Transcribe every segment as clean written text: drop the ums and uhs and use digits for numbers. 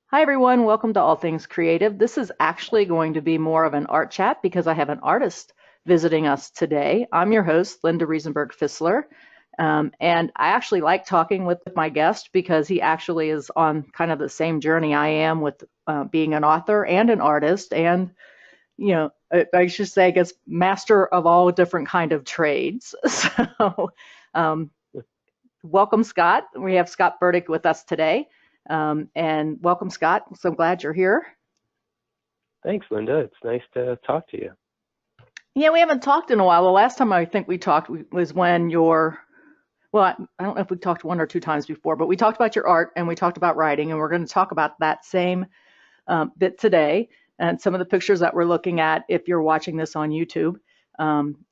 Hi, everyone. Welcome to All Things Creative. This is actually going to be more of an art chat because I have an artist visiting us today. I'm your host, Linda Riesenberg Fisler. And I actually like talking with my guest because he actually is on kind of the same journey I am with being an author and an artist. And, I should say, I guess, master of all different kind of trades. So, um, welcome, Scott. We have Scott Burdick with us today. And welcome, Scott. So glad you're here. Thanks, Linda. It's nice to talk to you. Yeah, we haven't talked in a while. The last time I think we talked was when well, I don't know if we talked one or two times before, but we talked about your art and we talked about writing, and we're going to talk about that same bit today. And some of the pictures that we're looking at, if you're watching this on YouTube,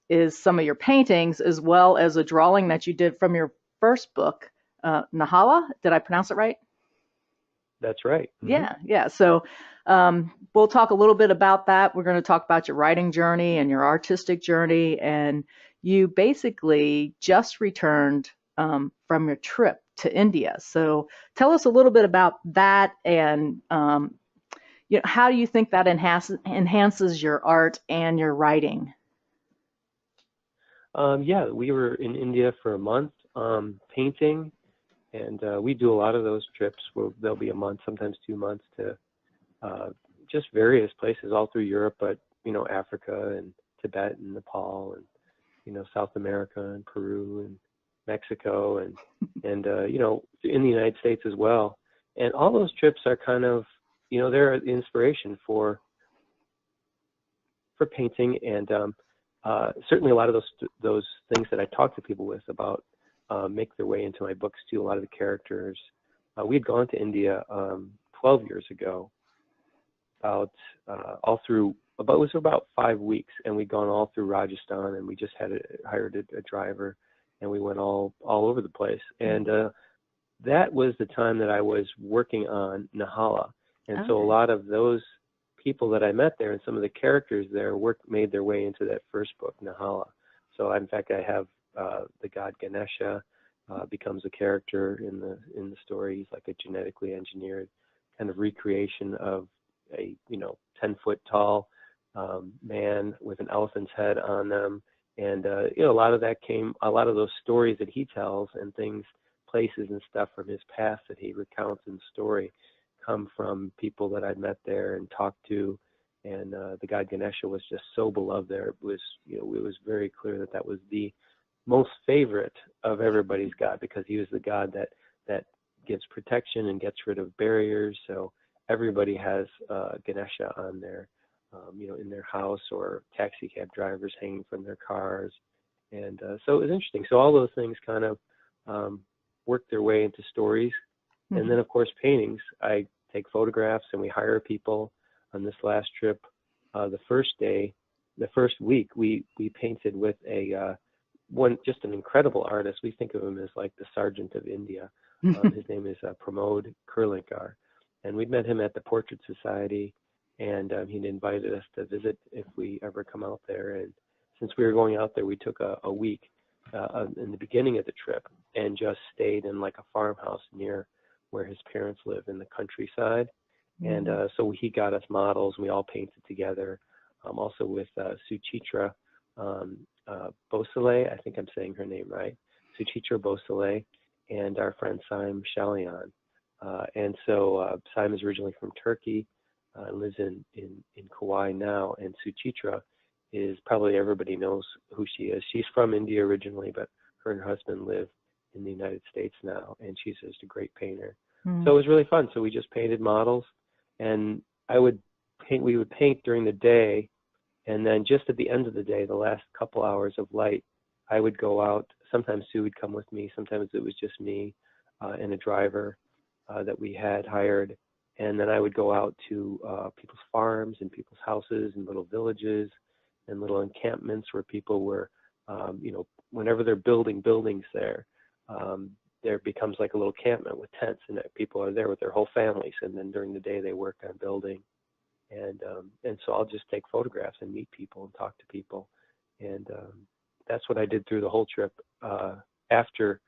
is some of your paintings as well as a drawing that you did from your first book, Nahala. Did I pronounce it right? That's right. Yeah. So we'll talk a little bit about that. We're going to talk about your writing journey and your artistic journey. And you basically just returned from your trip to India. So tell us a little bit about that and how do you think that enhances your art and your writing? Yeah, we were in India for a month painting, and we do a lot of those trips where there'll be a month, sometimes 2 months to uh, just various places all through Europe, but Africa and Tibet and Nepal and South America and Peru and Mexico and in the United States as well. And all those trips are kind of they're inspiration for painting, and certainly a lot of those things that I talk to people with about make their way into my books too. A lot of the characters. We had gone to India 12 years ago, about all through. About it was about 5 weeks, and we'd gone all through Rajasthan, and we just hired a driver, and we went all over the place. And that was the time that I was working on Nahala. And so a Okay. lot of those people that I met there and some of the characters there made their way into that first book, Nahala. So in fact, I have the god Ganesha becomes a character in the story. He's like a genetically engineered kind of recreation of a 10-foot tall man with an elephant's head on them. And a lot of those stories that he tells and things, places and stuff from his past that he recounts in the story come from people that I'd met there and talked to. And the god Ganesha was just so beloved there. It was very clear that that was the most favorite of everybody's god, because he was the god that gives protection and gets rid of barriers. So everybody has Ganesha on their in their house, or taxi cab drivers hanging from their cars. And so it was interesting. So all those things kind of work their way into stories. And then, Mhm. of course, paintings. I take photographs, and we hire people. On this last trip, the first day, the first week, we painted with just an incredible artist. We think of him as like the Sergeant of India. His name is Pramod Kurlinkar, and we'd met him at the Portrait Society, and he'd invited us to visit if we ever come out there. And since we were going out there, we took a week in the beginning of the trip and just stayed in like a farmhouse near where his parents live in the countryside. And Mhm. so he got us models, and we all painted together. Also with Suchitra Bosale, I think I'm saying her name right, Suchitra Bosale, and our friend Saim Shalian. And so Saim is originally from Turkey, lives in Kauai now, and Suchitra is, probably everybody knows who she is. She's from India originally, but her and her husband live in the United States now, and she's just a great painter. So Mhm. it was really fun. So we just painted models, and we would paint during the day, and then just at the end of the day, the last couple hours of light, I would go out. Sometimes Sue would come with me. Sometimes it was just me and a driver that we had hired. And then I would go out to people's farms and people's houses and little villages and little encampments where people were, whenever they're building buildings there, there becomes like a little campment with tents, and people are there with their whole families. And then during the day, they work on building. And so I'll just take photographs and meet people and talk to people. And that's what I did through the whole trip. After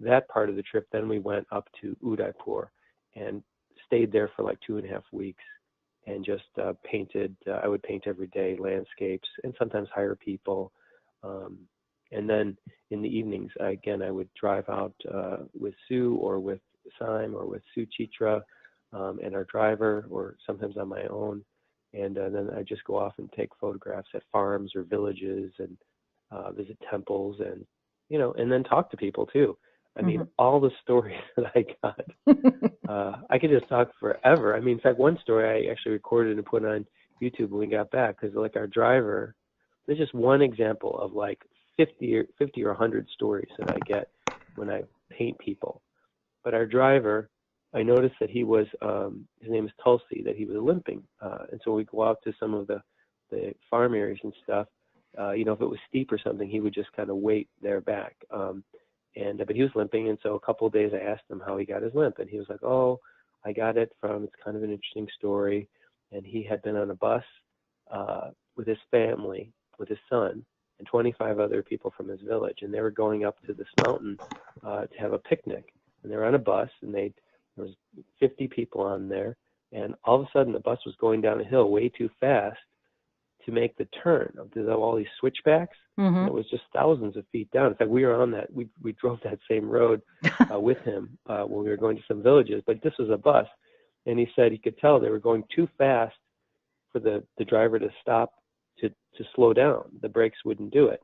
that part of the trip, then we went up to Udaipur and stayed there for like 2.5 weeks and just painted. I would paint every day landscapes and sometimes hire people. And then in the evenings, I would drive out with Sue or with Sime or with Sue Chitra and our driver, or sometimes on my own. And then I just go off and take photographs at farms or villages and visit temples and, and then talk to people too. I mean, all the stories that I got, I could just talk forever. I mean, in fact, one story I actually recorded and put on YouTube when we got back, because like our driver, there's just one example of like 50 or 100 stories that I get when I paint people. But our driver, I noticed that he was, his name is Tulsi, that he was limping. And so we go out to some of the farm areas and stuff. If it was steep or something, he would just kind of wait there back. But he was limping. And so a couple of days I asked him how he got his limp. And he was like, oh, I got it from, it's kind of an interesting story. And he had been on a bus with his family, with his son, and 25 other people from his village. And they were going up to this mountain to have a picnic. And they were on a bus, and there was 50 people on there. And all of a sudden, the bus was going down a hill way too fast to make the turn of all these switchbacks. And it was just thousands of feet down. In fact, we were on that. We drove that same road with him when we were going to some villages. But this was a bus. And he said he could tell they were going too fast for the driver to stop to slow down. The brakes wouldn't do it.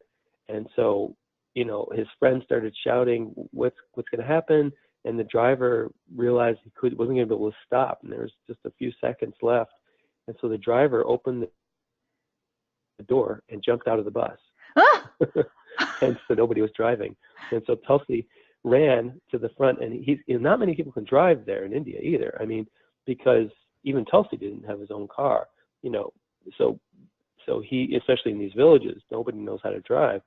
And so, his friends started shouting, what's going to happen? And the driver realized he wasn't going to be able to stop. And there was just a few seconds left. And so the driver opened the door and jumped out of the bus. And so nobody was driving. And so Tulsi ran to the front, and not many people can drive there in India either. I mean, because even Tulsi didn't have his own car, so he, especially in these villages, nobody knows how to drive.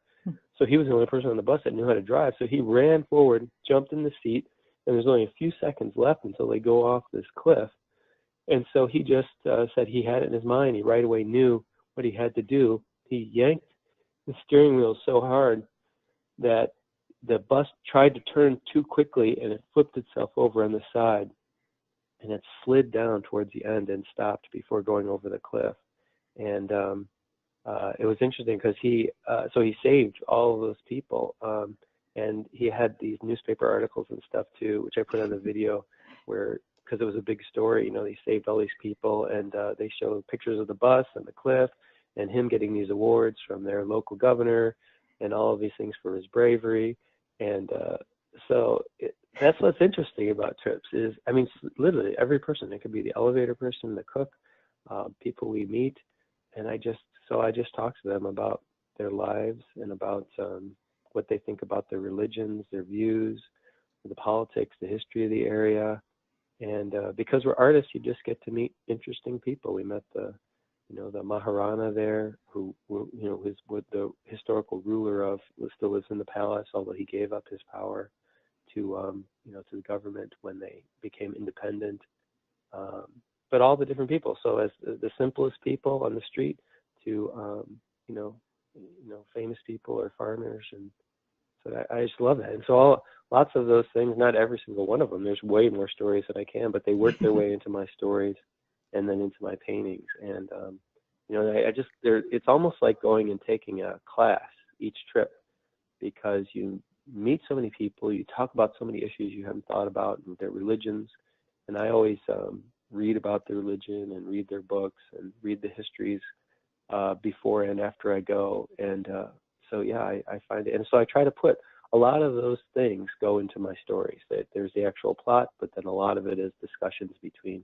So he was the only person on the bus that knew how to drive. So he ran forward, jumped in the seat, and there's only a few seconds left until they go off this cliff. And so he just said he had it in his mind. He right away knew what he had to do. He yanked the steering wheel so hard that the bus tried to turn too quickly, and it flipped itself over on the side, and it slid down towards the end and stopped before going over the cliff. And it was interesting because he saved all of those people. And he had these newspaper articles and stuff too, which I put on the video, because it was a big story. They saved all these people, and they showed pictures of the bus and the cliff, and him getting these awards from their local governor, and all of these things for his bravery. And that's what's interesting about trips is, I mean, literally every person. It could be the elevator person, the cook, people we meet, and I just talk to them about their lives and about what they think about their religions, their views, the politics, the history of the area. And because we're artists, you just get to meet interesting people. We met the Maharana there, who is what the historical ruler of, still lives in the palace, although he gave up his power to the government when they became independent. But all the different people. So as the simplest people on the street to famous people or farmers, and so I just love that. And so lots of those things, not every single one of them. There's way more stories that I can, but they work their way into my stories and then into my paintings. And it's almost like going and taking a class each trip, because you meet so many people, you talk about so many issues you haven't thought about, and their religions. And I always read about their religion and read their books and read the histories before and after I go. And I find it. And so I try to put a lot of those things go into my stories. That there's the actual plot, but then a lot of it is discussions between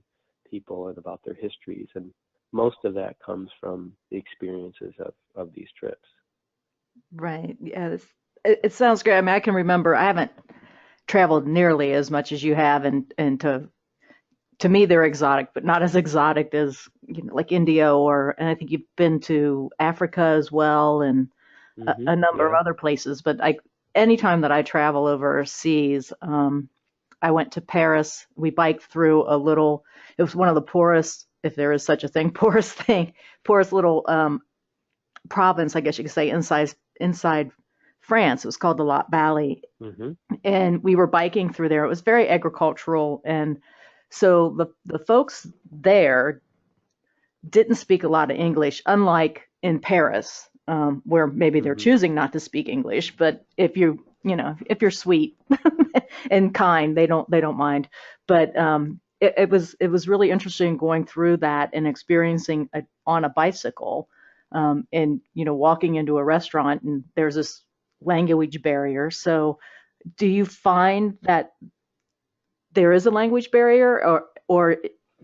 people and about their histories. And most of that comes from the experiences of these trips. Right. Yeah. It sounds great. I mean, I can remember, I haven't traveled nearly as much as you have, and to me they're exotic, but not as exotic as like India, and I think you've been to Africa as well, and a number of other places. But anytime that I travel overseas, I went to Paris. We biked through it was one of the poorest, if there is such a thing, poorest little province, I guess you could say, inside France. It was called the Lot Valley. And we were biking through there. It was very agricultural, and So the folks there didn't speak a lot of English, unlike in Paris, where maybe they're Hmm. choosing not to speak English. But if you're sweet and kind, they don't mind. But it was really interesting going through that and experiencing on a bicycle, and walking into a restaurant and there's this language barrier. So do you find that there is a language barrier, or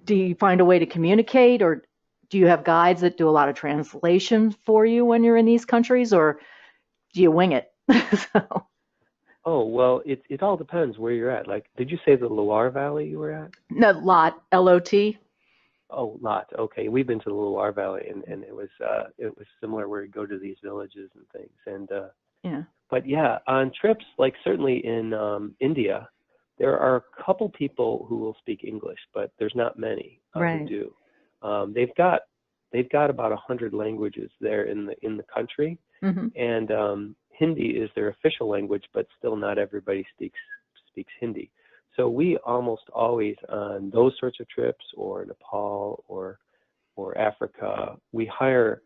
do you find a way to communicate, or do you have guides that do a lot of translation for you when you're in these countries, or do you wing it? So, Oh, well, it all depends where you're at. Like, did you say the Loire Valley you were at? no, lot, LOT. Oh, lot. Okay, we've been to the Loire Valley, and it was similar where you go to these villages and things. And Yeah. but yeah, on trips, like certainly in India, there are a couple people who will speak English, but there's not many who Right. do. They've got about 100 languages there in the country, Hmm. and Hindi is their official language, but still not everybody speaks Hindi. So we almost always on those sorts of trips, or Nepal or Africa, we hire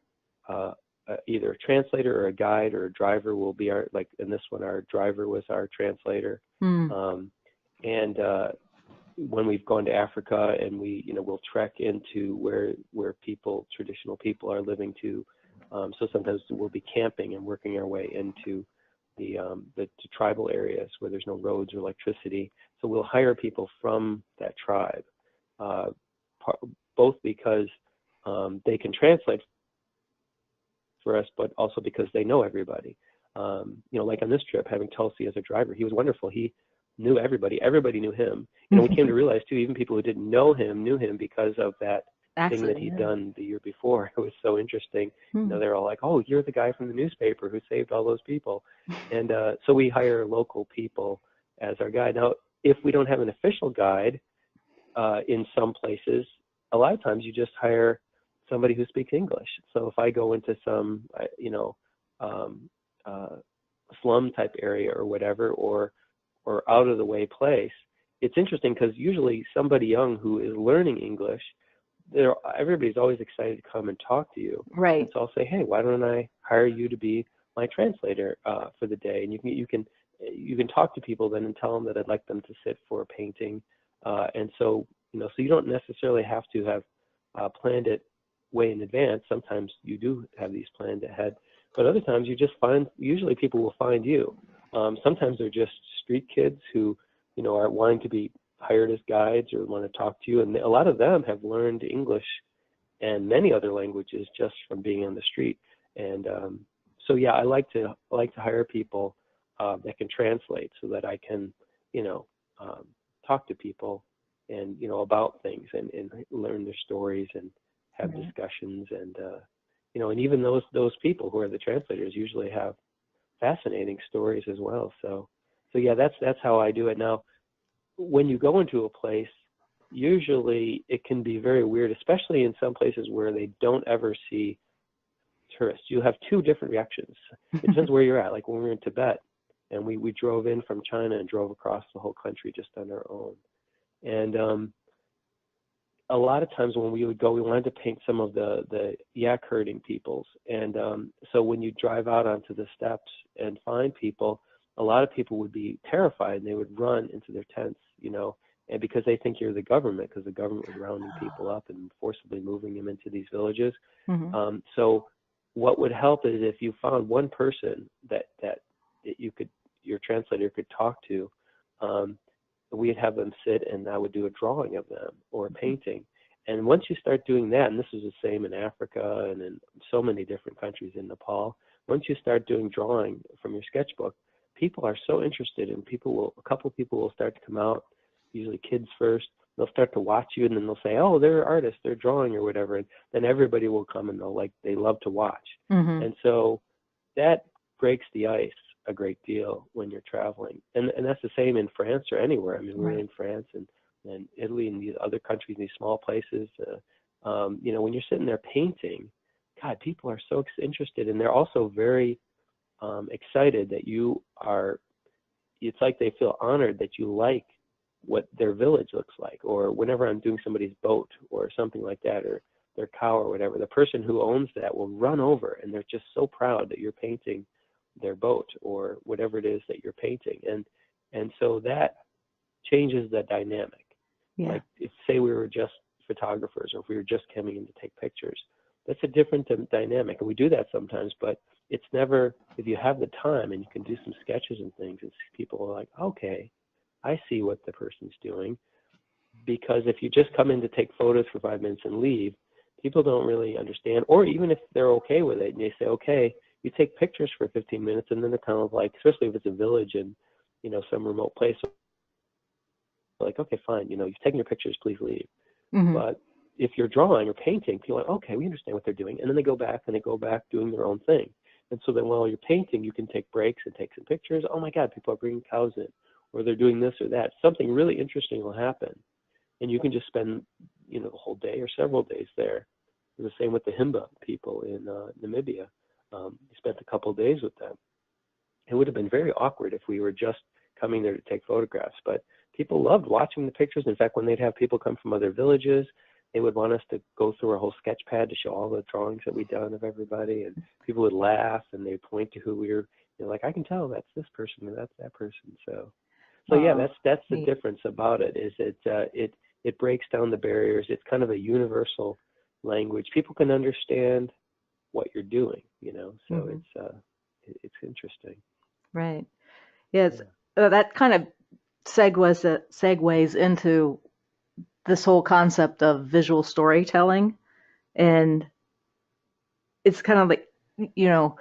either a translator or a guide or a driver will be our, like in this one, our driver was our translator. Mm. Um, and when we've gone to Africa and we'll trek into where traditional people are living too. So sometimes we'll be camping and working our way into the tribal areas where there's no roads or electricity. So we'll hire people from that tribe, uh, both because they can translate for us, but also because they know everybody. Like on this trip, having Tulsi as a driver, he was wonderful. He knew everybody. Everybody knew him. We came to realize too, even people who didn't know him knew him because of that thing that Accident, he'd yeah. done the year before. It was so interesting. Hmm. They're all like, "Oh, you're the guy from the newspaper who saved all those people." And so we hire local people as our guide. Now, if we don't have an official guide in some places, a lot of times you just hire somebody who speaks English. So if I go into some, um, uh, slum type area or whatever, or out of the way place, it's interesting because usually somebody young who is learning English, everybody's always excited to come and talk to you. And Right. so I'll say, hey, why don't I hire you to be my translator for the day? And you can talk to people then and tell them that I'd like them to sit for a painting. And so so you don't necessarily have to have planned it way in advance. Sometimes you do have these planned ahead, but other times you just usually people will find you. Sometimes they're just street kids who, are wanting to be hired as guides or want to talk to you. And a lot of them have learned English and many other languages just from being on the street. And so, yeah, I like to hire people that can translate so that I can, um, talk to people and, about things and learn their stories and have Right. discussions. And, and even those people who are the translators usually have fascinating stories as well. So yeah, that's how I do it. Now, when you go into a place, usually it can be very weird, especially in some places where they don't ever see tourists. You have two different reactions. It depends where you're at. Like when we were in Tibet and we drove in from China and drove across the whole country just on our own. And a lot of times when we would go, we wanted to paint some of the yak herding peoples. And so when you drive out onto the steppes and find people, a lot of people would be terrified and they would run into their tents, and because they think you're the government, because the government was rounding people up and forcibly moving them into these villages. Hmm. So what would help is if you found one person that your translator could talk to, we'd have them sit and I would do a drawing of them or a painting. And once you start doing that, and this is the same in Africa and in so many different countries in Nepal, once you start doing drawing from your sketchbook, people are so interested and a couple of people will start to come out, usually kids first. They'll start to watch you and then they'll say, oh, they're artists, they're drawing or whatever. And then everybody will come and they love to watch. Hmm. And so that breaks the ice a great deal when you're traveling. And that's the same in France or anywhere. I mean, we were Right. in France and Italy and these other countries, these small places. When you're sitting there painting, God, people are so interested and they're also very excited that you are, it's like they feel honored that you like what their village looks like, or whenever I'm doing somebody's boat or something like that, or their cow or whatever, the person who owns that will run over and they're just so proud that you're painting their boat or whatever it is that you're painting. And so that changes the dynamic. Yeah. Like if say we were just photographers or if we were just coming in to take pictures, that's a different dynamic. And we do that sometimes, but it's never, if you have the time and you can do some sketches and things, and people are like, okay, I see what the person's doing. Because if you just come in to take photos for 5 minutes and leave, people don't really understand. Or even if they're okay with it and they say, okay, you take pictures for 15 minutes, and then they're kind of like, especially if it's a village in, you know, some remote place, like, okay, fine, you know, you've taken your pictures, please leave. Mm-hmm. But if you're drawing or painting, people are like, okay, we understand what they're doing. And then they go back doing their own thing. And so then while you're painting, you can take breaks and take some pictures. Oh my God, people are bringing cows in, or they're doing this or that. Something really interesting will happen. And you can just spend, you know, the whole day or several days there. The same with the Himba people in Namibia. We spent a couple of days with them. It would have been very awkward if we were just coming there to take photographs, but people loved watching the pictures. In fact, when they'd have people come from other villages, they would want us to go through our whole sketch pad to show all the drawings that we'd done of everybody, and people would laugh and they'd point to who we were, you know, like, I can tell that's this person and that's that person. So yeah, that's the difference about it, is it breaks down the barriers. It's kind of a universal language. People can understand what you're doing, you know. So mm-hmm. It's interesting. Right. Yes. Yeah. That kind of segues into this whole concept of visual storytelling, and it's kind of like, you know,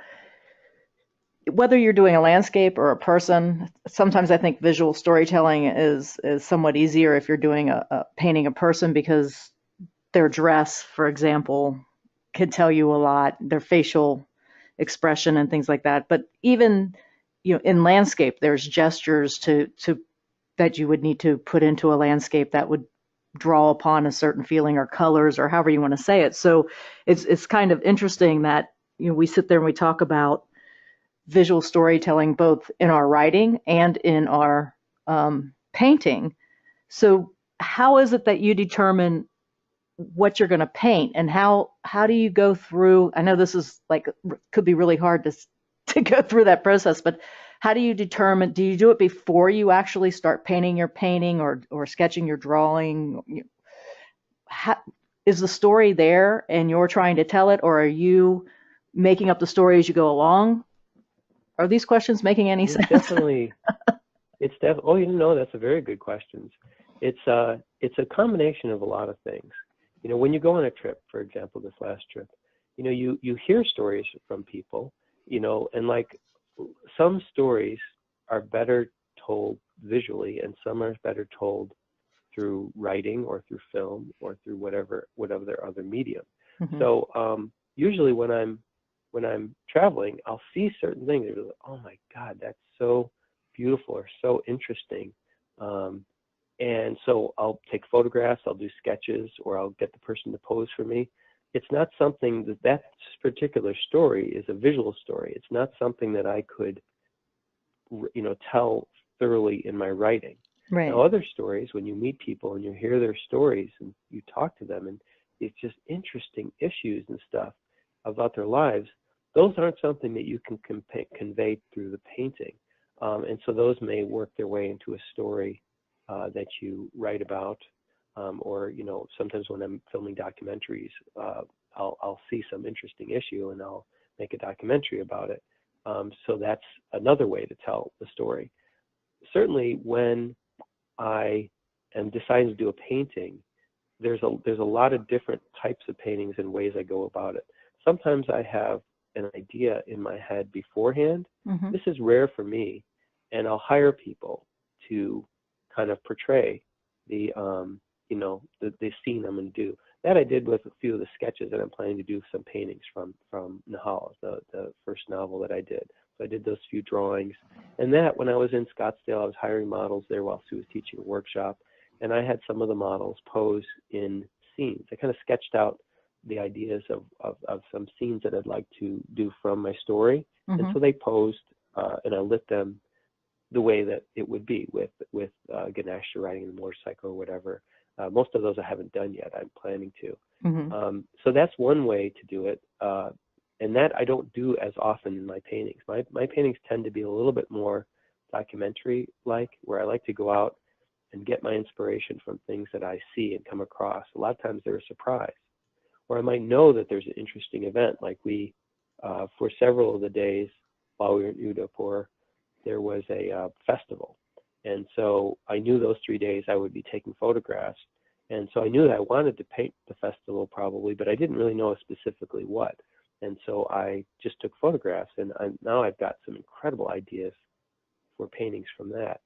whether you're doing a landscape or a person, sometimes I think visual storytelling is somewhat easier if you're doing a painting a person, because their dress, for example, could tell you a lot, their facial expression and things like that. But even, you know, in landscape, there's gestures to that you would need to put into a landscape that would draw upon a certain feeling, or colors, or however you want to say it. So it's kind of interesting that, you know, we sit there and we talk about visual storytelling both in our writing and in our painting. So how is it that you determine what you're going to paint, and how do you go through? I know this is like, could be really hard to go through that process, but how do you determine? Do you do it before you actually start painting your painting, or sketching your drawing? Is the story there and you're trying to tell it, or are you making up the story as you go along? Are these questions making any sense? Definitely. Oh, you know, that's a very good question. It's a combination of a lot of things. You know, when you go on a trip, for example, this last trip, you know, you hear stories from people, you know, and like some stories are better told visually, and some are better told through writing or through film or through whatever their other medium. Mm-hmm. So usually when I'm traveling, I'll see certain things. Like, oh my God, that's so beautiful or so interesting. And so I'll take photographs, I'll do sketches, or I'll get the person to pose for me. It's not something that particular story is a visual story. It's not something that I could, you know, tell thoroughly in my writing. Right. Now, other stories, when you meet people and you hear their stories and you talk to them, and it's just interesting issues and stuff about their lives, those aren't something that you can convey through the painting. And so those may work their way into a story that you write about, or, you know, sometimes when I'm filming documentaries, I'll see some interesting issue and I'll make a documentary about it. So that's another way to tell the story. Certainly when I am deciding to do a painting, there's a lot of different types of paintings and ways I go about it. Sometimes I have an idea in my head beforehand. Mm-hmm. This is rare for me, and I'll hire people to kind of portray the scene I'm going to do. That I did with a few of the sketches, and I'm planning to do some paintings from Nahala, the first novel that I did. So I did those few drawings. And that, when I was in Scottsdale, I was hiring models there while Sue was teaching a workshop, and I had some of the models pose in scenes. I kind of sketched out the ideas of some scenes that I'd like to do from my story. Mm-hmm. And so they posed, and I lit them the way that it would be with Ganesha riding the motorcycle or whatever. Most of those I haven't done yet. I'm planning to. So that's one way to do it. And that I don't do as often in my paintings. My paintings tend to be a little bit more documentary-like, where I like to go out and get my inspiration from things that I see and come across. A lot of times they're a surprise, or I might know that there's an interesting event. Like we, for several of the days while we were in Udaipur, there was a festival. And so I knew those 3 days I would be taking photographs. And so I knew that I wanted to paint the festival probably, but I didn't really know specifically what. And so I just took photographs, and now I've got some incredible ideas for paintings from that.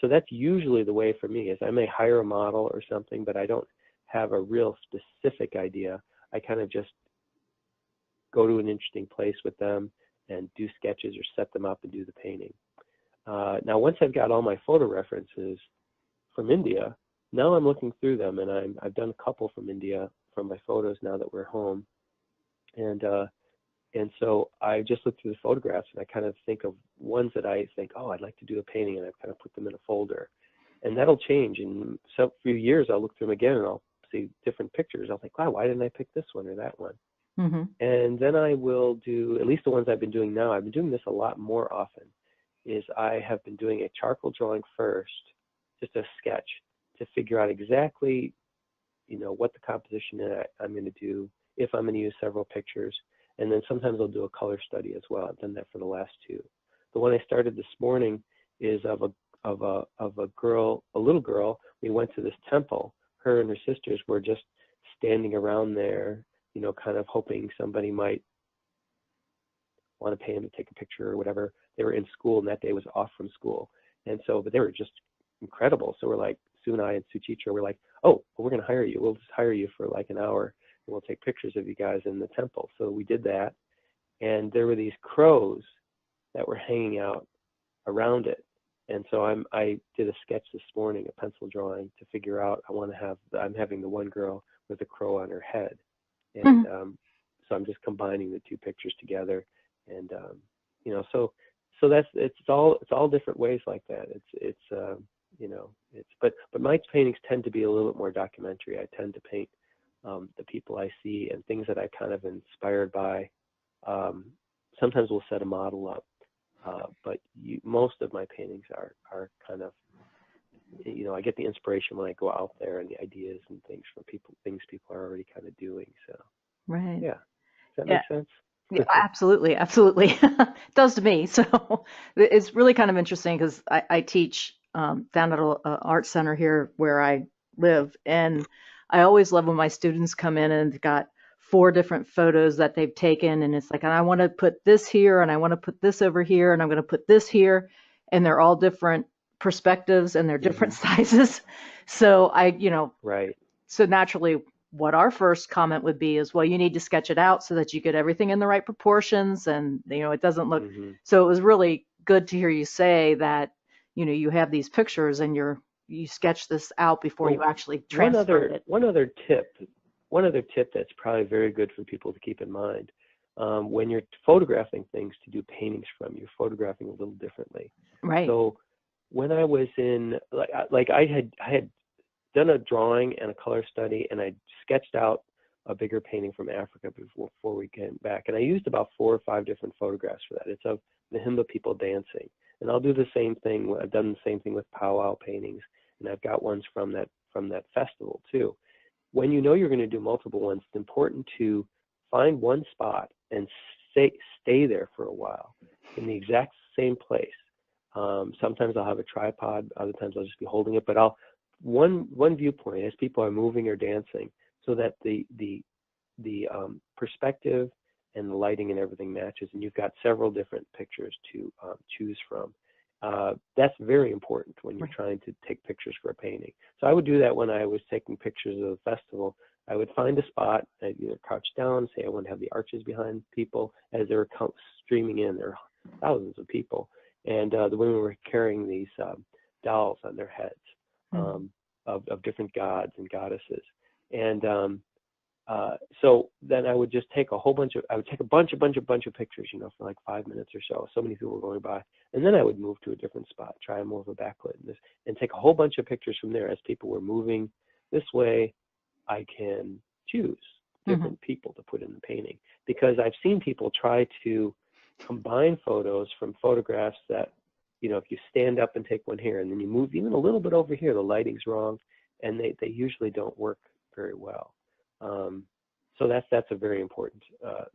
So that's usually the way for me, is I may hire a model or something, but I don't have a real specific idea. I kind of just go to an interesting place with them and do sketches or set them up and do the painting. Now, once I've got all my photo references from India, now I'm looking through them, and I've done a couple from India from my photos now that we're home. And so I just look through the photographs, and I kind of think of ones that I think, oh, I'd like to do a painting, and I've kind of put them in a folder. And that'll change. In a few years, I'll look through them again, and I'll see different pictures. I'll think, wow, why didn't I pick this one or that one? And then I will do, at least the ones I've been doing now, I've been doing this a lot more often, is I have been doing a charcoal drawing first, just a sketch, to figure out exactly, what the composition that I'm going to do, if I'm going to use several pictures. And then sometimes I'll do a color study as well. I've done that for the last two. The one I started this morning is of a girl, a little girl. We went to this temple. Her and her sisters were just standing around there, kind of hoping somebody might want to pay them to take a picture or whatever. They were in school, and that day was off from school. And so, but they were just incredible. So we're like, Sue and I and Suchitra were like, oh, well, we're going to hire you. We'll just hire you for like an hour, and we'll take pictures of you guys in the temple. So we did that. And there were these crows that were hanging out around it. And so I did a sketch this morning, a pencil drawing, to figure out, I'm having the one girl with a crow on her head. And so I'm just combining the two pictures together. And, so it's all different ways like that. But my paintings tend to be a little bit more documentary. I tend to paint the people I see and things that I kind of inspired by. Sometimes we'll set a model up, but most of my paintings are kind of, I get the inspiration when I go out there, and the ideas and things from things people are already kind of doing. So, Right. yeah. Does that make sense? Yeah, absolutely. Absolutely. It does to me. So it's really kind of interesting because I teach down at an art center here where I live. And I always love when my students come in and they've got 4 different photos that they've taken. And it's like, and I want to put this here, and I want to put this over here, and I'm going to put this here. And they're all different perspectives, and they're different sizes. So right. So naturally, what our first comment would be is, well, you need to sketch it out so that you get everything in the right proportions, and it doesn't look. So it was really good to hear you say that you have these pictures and you sketch this out before you actually transfer it. One other tip that's probably very good for people to keep in mind, when you're photographing things to do paintings from, you're photographing a little differently. Right. So when I was in, like I had done a drawing and a color study, and I sketched out a bigger painting from Africa before we came back. And I used about 4 or 5 different photographs for that. It's of the Himba people dancing. And I'll do the same thing. I've done the same thing with powwow paintings, and I've got ones from that festival too. When you're going to do multiple ones, it's important to find one spot and stay there for a while in the exact same place. Sometimes I'll have a tripod, other times I'll just be holding it, but one viewpoint as people are moving or dancing, so that the perspective and the lighting and everything matches, and you've got several different pictures to choose from. That's very important when you're trying to take pictures for a painting. So I would do that when I was taking pictures of the festival. I would find a spot, I'd either crouch down, say I want to have the arches behind people as they're streaming in. There are thousands of people, and the women were carrying these dolls on their heads. Of different gods and goddesses, and So then I would just take a whole bunch of, I would take a bunch of pictures, you know, for like 5 minutes or so. So many people were going by, and then I would move to a different spot, try more of a backlit and take a whole bunch of pictures from there. As people were moving this way, I can choose different people to put in the painting, because I've seen people try to combine photos from photographs that, you know, if you stand up and take one here and then you move even a little bit over here, the lighting's wrong, and they usually don't work very well. So that's a very important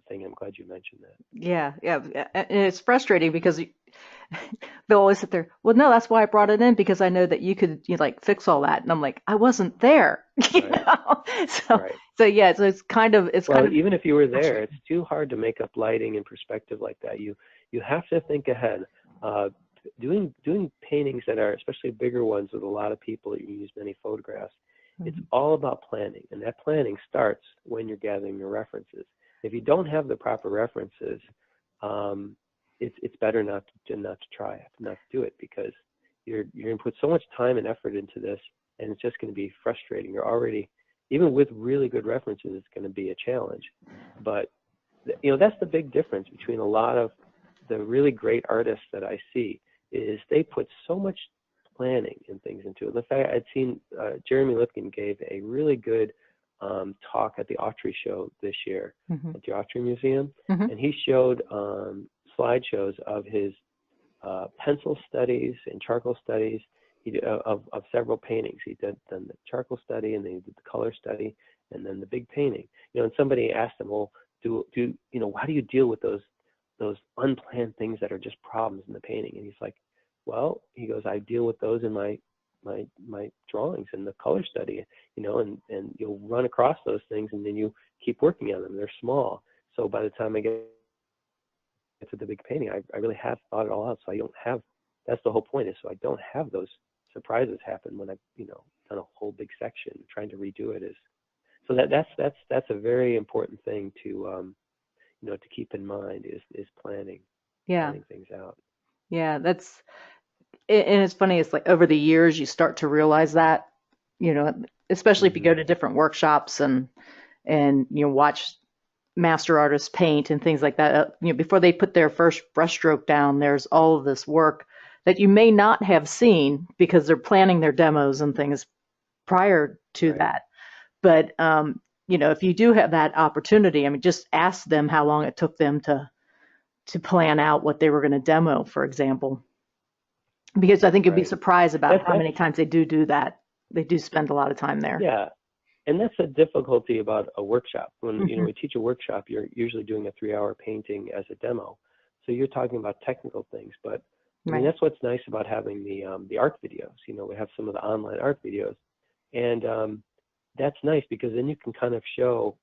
thing. I'm glad you mentioned that. Yeah, and it's frustrating because they'll always sit there. Well, no, that's why I brought it in, because I know that you could, you know, like fix all that, and I'm like, I wasn't there, you Right. know. So, Right. so yeah, so it's kind of Even if you were there, it's too hard to make up lighting and perspective like that. You have to think ahead. Doing paintings that are, especially bigger ones with a lot of people that you use many photographs, it's all about planning, and that planning starts when you're gathering your references. If you don't have the proper references, it's better not to try it, not to do it, because you're going to put so much time and effort into this, and it's just going to be frustrating. You're already, even with really good references, it's going to be a challenge. But you know, that's the big difference between a lot of the really great artists that I see, is they put so much planning and things into it. In fact, I'd seen Jeremy Lipkin gave a really good talk at the Autry show this year at the Autry Museum, and he showed slideshows of his pencil studies and charcoal studies of several paintings. He done the charcoal study, and then he did the color study, and then the big painting. You know, and somebody asked him, well, do you know, how do you deal with those unplanned things that are just problems in the painting? And he's like, well, he goes, I deal with those in my drawings and the color study, you know, and you'll run across those things, and then you keep working on them. They're small. So by the time I get to the big painting, I really have thought it all out. So I don't have, that's the whole point, is so I don't have those surprises happen when I've, you know, done a whole big section. Trying to redo it is, so that's a very important thing to, you know, to keep in mind, is planning things out. Yeah, and it's funny, it's like over the years you start to realize that, you know, especially if you go to different workshops and you know, watch master artists paint and things like that. You know, before they put their first brushstroke down, there's all of this work that you may not have seen because they're planning their demos and things prior to that. But you know, if you do have that opportunity, I mean, just ask them how long it took them to plan out what they were going to demo, for example. Because I think you'd be surprised about how many times they do that. They do spend a lot of time there. Yeah, and that's a difficulty about a workshop. When you know, we teach a workshop, you're usually doing a 3-hour painting as a demo, so you're talking about technical things. But I mean, that's what's nice about having the art videos. You know, we have some of the online art videos, and that's nice, because then you can kind of show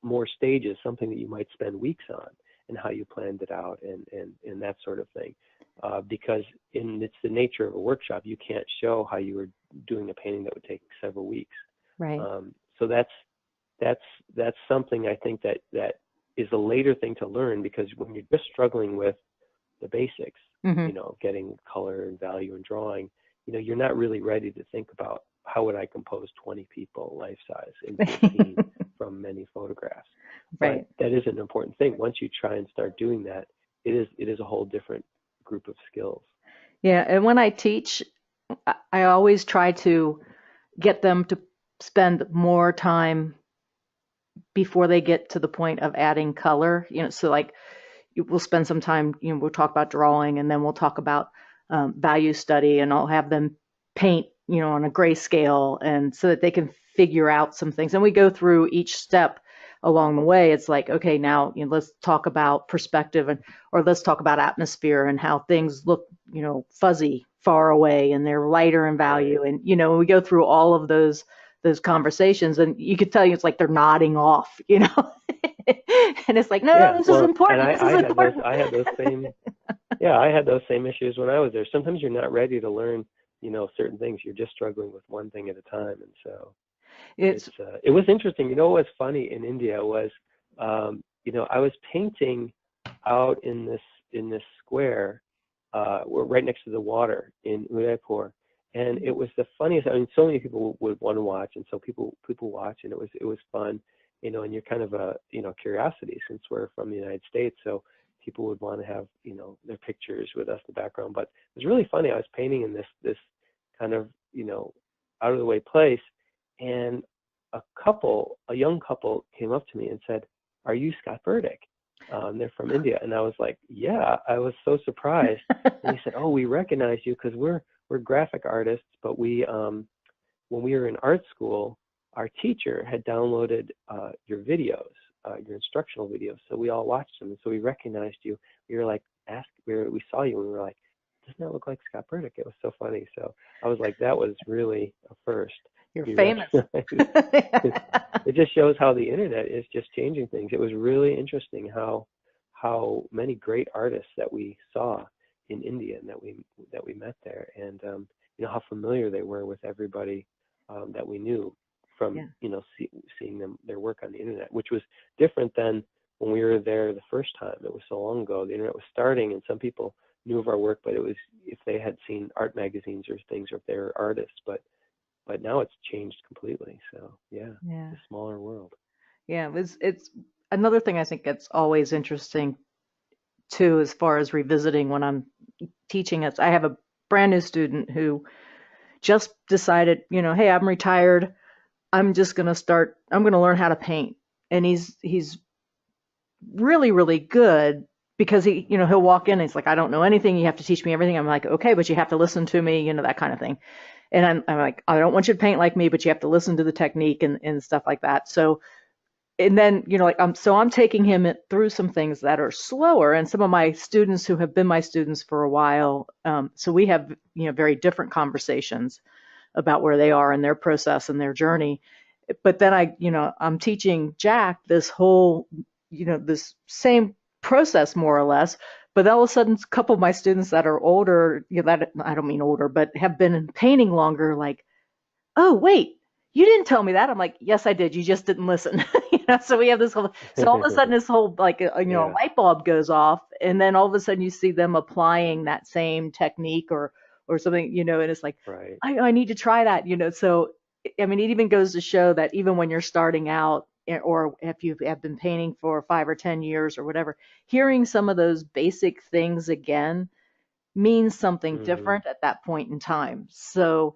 more stages, something that you might spend weeks on, and how you planned it out, and that sort of thing. Because it's the nature of a workshop, you can't show how you were doing a painting that would take several weeks. So that's something I think that is a later thing to learn, because when you're just struggling with the basics, you know, getting color and value and drawing, you know, you're not really ready to think about how would I compose 20 people life size in 15 from many photographs. But that is an important thing. Once you try and start doing that, it is a whole different group of skills. Yeah, and when I teach, I always try to get them to spend more time before they get to the point of adding color. You know, so like we'll spend some time, you know, we'll talk about drawing, and then we'll talk about value study, and I'll have them paint, you know, on a grayscale, and so that they can figure out some things. And we go through each step along the way. It's like, okay, now, you know, let's talk about perspective, or let's talk about atmosphere and how things look, you know, fuzzy far away, and they're lighter in value. And, you know, we go through all of those conversations, and you could tell it's like they're nodding off, you know. And it's like, no, this is important. I had those same, I had those same issues when I was there. Sometimes you're not ready to learn, you know, certain things. You're just struggling with one thing at a time. And so it was interesting. You know, what was funny in India was, you know, I was painting out in this square, right next to the water in Udaipur, And it was the funniest. I mean, so many people would want to watch, and so people watch, and it was fun, and you're kind of a curiosity since we're from the United States, so people would want to have their pictures with us in the background. But it was really funny. I was painting in this kind of out of the way place, and a young couple came up to me and said, "Are you Scott Burdick?" They're from India, and I was like, "Yeah." I was so surprised, and he said, "Oh, we recognize you because we're graphic artists, but when we were in art school, our teacher had downloaded your videos, your instructional videos, so we all watched them, and so we recognized you. We were like, we saw you, and we were like, doesn't that look like Scott Burdick?" It was so funny. So I was like, that was really a first. You're Be famous. It just shows how the internet is just changing things. It was really interesting how many great artists that we saw in India and that we met there, and how familiar they were with everybody that we knew from Yeah. seeing their work on the internet, which was different than when we were there the first time. It was so long ago. The internet was starting, and some people knew of our work, but it was if they had seen art magazines or things, or if they were artists. But now it's changed completely. So yeah, Yeah. it's a smaller world. Yeah. It's another thing I think that's always interesting too, as far as revisiting when I'm teaching it. I have a brand new student who just decided, hey, I'm retired. I'm going to learn how to paint. And he's really, really good because he'll walk in and he's like, I don't know anything. You have to teach me everything. I'm like, okay, but you have to listen to me, that kind of thing. And I'm like, I don't want you to paint like me, but you have to listen to the technique and stuff like that. So, and then, so I'm taking him through some things that are slower, and some of my students who have been my students for a while. So we have, very different conversations about where they are in their process and their journey. But then I'm teaching Jack this whole, this same process more or less. But all of a sudden, a couple of my students that are older, that I don't mean older, but have been painting longer, like, oh, wait, you didn't tell me that. I'm like, yes, I did. You just didn't listen. So we have this whole, so all of a sudden this whole, like, a Yeah, light bulb goes off, and then all of a sudden you see them applying that same technique or something, and it's like, right. I need to try that, So, I mean, it even goes to show that even when you're starting out, or if you have been painting for 5 or 10 years or whatever, hearing some of those basic things again means something Hmm. different at that point in time. So,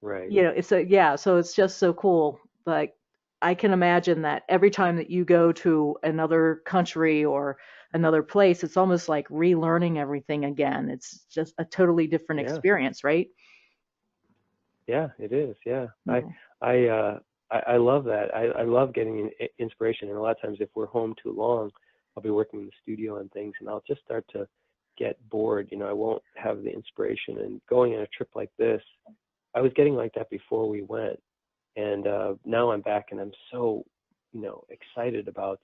Right. so it's just so cool. Like, I can imagine that every time that you go to another country or another place, it's almost like relearning everything again. It's just a totally different Yeah. experience, right? Yeah, it is. Yeah. Yeah. I I love that. I love getting inspiration, and a lot of times if we're home too long, I'll be working in the studio on things, and I'll just start to get bored. I won't have the inspiration. And going on a trip like this, I was getting like that before we went, and now I'm back, and I'm so excited about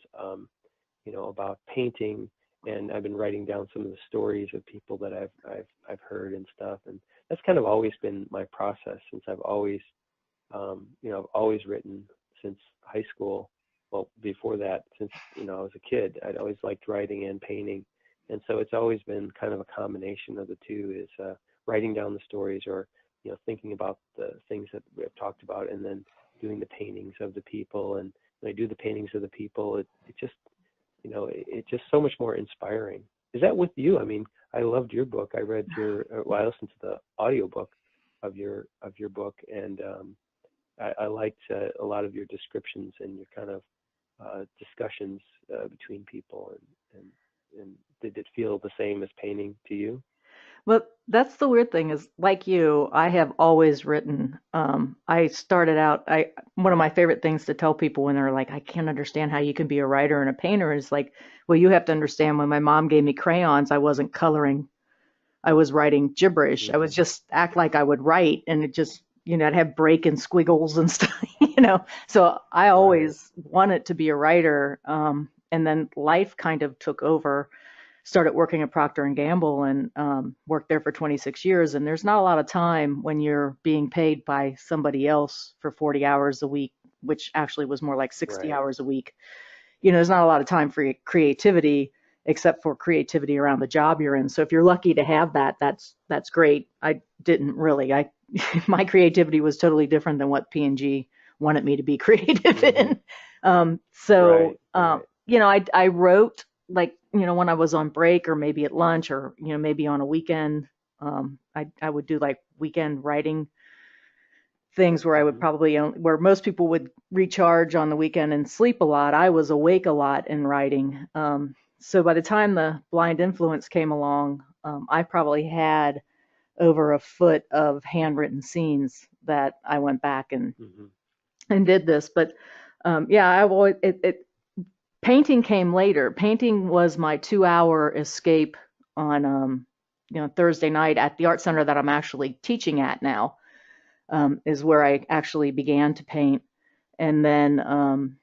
painting, and I've been writing down some of the stories of people that I've heard and stuff, and that's kind of always been my process since I've always written since high school. Well, before that, since I was a kid, I'd always liked writing and painting, and so it's always been kind of a combination of the two. Is writing down the stories, or thinking about the things that we have talked about, and then doing the paintings of the people. And when I do the paintings of the people, it just it's just so much more inspiring. Is that with you? I mean, I loved your book. I read I listened to the audiobook of your book, and I liked a lot of your descriptions and your kind of discussions between people, and did it feel the same as painting to you? Well, that's the weird thing is, like you, I have always written. I started out, one of my favorite things to tell people when they're like, I can't understand how you can be a writer and a painter is like, well, you have to understand when my mom gave me crayons, I wasn't coloring. I was writing gibberish. I was Hmm. just act like I would write, and it just, I'd have break and squiggles and stuff, So I Right. always wanted to be a writer. And then life kind of took over. Started working at Procter and Gamble, and worked there for 26 years. And there's not a lot of time when you're being paid by somebody else for 40 hours a week, which actually was more like 60 Right. hours a week. There's not a lot of time for creativity except for creativity around the job you're in. So if you're lucky to have that, that's great. I didn't really. my creativity was totally different than what P&G wanted me to be creative Hmm. in. So, Right, right. I wrote like, when I was on break or maybe at lunch or, maybe on a weekend. I would do like weekend writing things where I would Hmm. probably, where most people would recharge on the weekend and sleep a lot. I was awake a lot in writing. So by the time the blind influence came along, I probably had over a foot of handwritten scenes that I went back Hmm. and did this. But yeah, I always, painting came later. Painting was my 2 hour escape on Thursday night at the art center that I'm actually teaching at now. Is where I actually began to paint. And then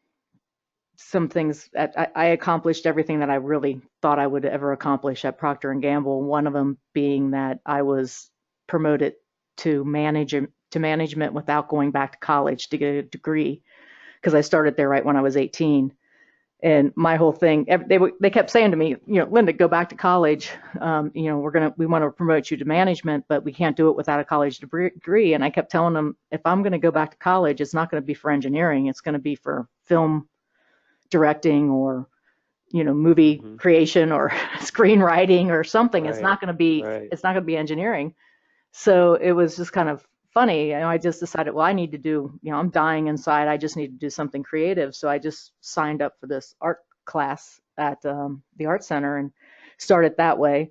some things I accomplished everything that I really thought I would ever accomplish at Procter and Gamble. One of them being that I was promoted to management without going back to college to get a degree because I started there right when I was 18. And my whole thing, they kept saying to me, Linda, go back to college. We want to promote you to management, but we can't do it without a college degree. And I kept telling them, if I'm going to go back to college, it's not going to be for engineering. It's going to be for film directing or, movie Hmm. creation or screenwriting or something. It's Right, not going to be, right. it's not going to be engineering. So it was just kind of funny. I just decided, well, I need to do, I'm dying inside. I just need to do something creative. So I just signed up for this art class at the art center and started that way.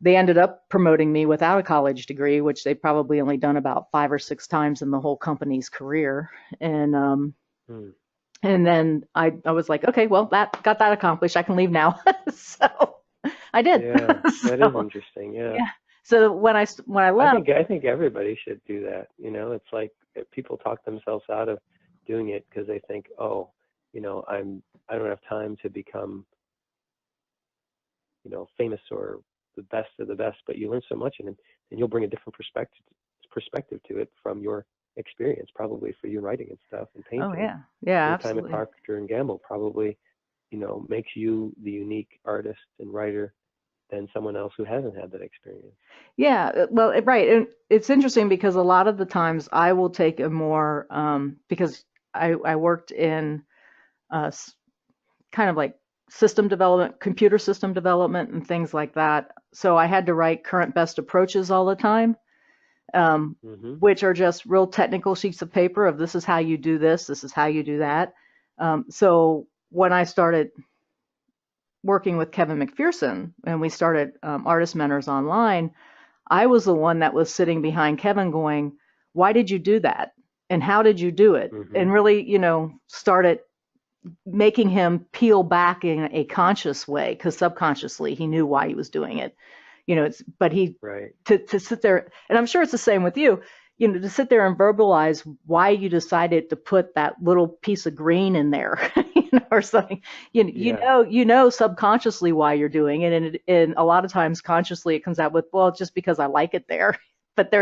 They ended up promoting me without a college degree, which they probably only done about 5 or 6 times in the whole company's career. And Hmm. and then I was like, okay, well, that got that accomplished. I can leave now. So I did. Yeah, that is So interesting. Yeah. yeah. So when I I left. think I think everybody should do that. It's like people talk themselves out of doing it because they think, oh, I don't have time to become, famous or the best of the best. But you learn so much, and you'll bring a different perspective to it from your experience, probably for you writing and stuff and Oh painting. yeah, yeah, Your time at absolutely. Procter and Gamble probably, makes you the unique artist and writer than someone else who hasn't had that experience. Yeah, well, right. And it's interesting because a lot of the times I will take a more because I worked in kind of like system development, computer system development, and things like that. So I had to write current best approaches all the time, um, Hmm. which are just real technical sheets of paper of this is how you do this is how you do that. So when I started working with Kevin McPherson and we started Artist Mentors Online, I was the one that was sitting behind Kevin going, why did you do that? And how did you do it? Hmm. And really, started making him peel back in a conscious way because subconsciously he knew why he was doing it. But he Right. to sit there, and I'm sure it's the same with you, to sit there and verbalize why you decided to put that little piece of green in there, or something. Yeah. Subconsciously why you're doing it, and a lot of times consciously it comes out with, well, just because I like it there. But I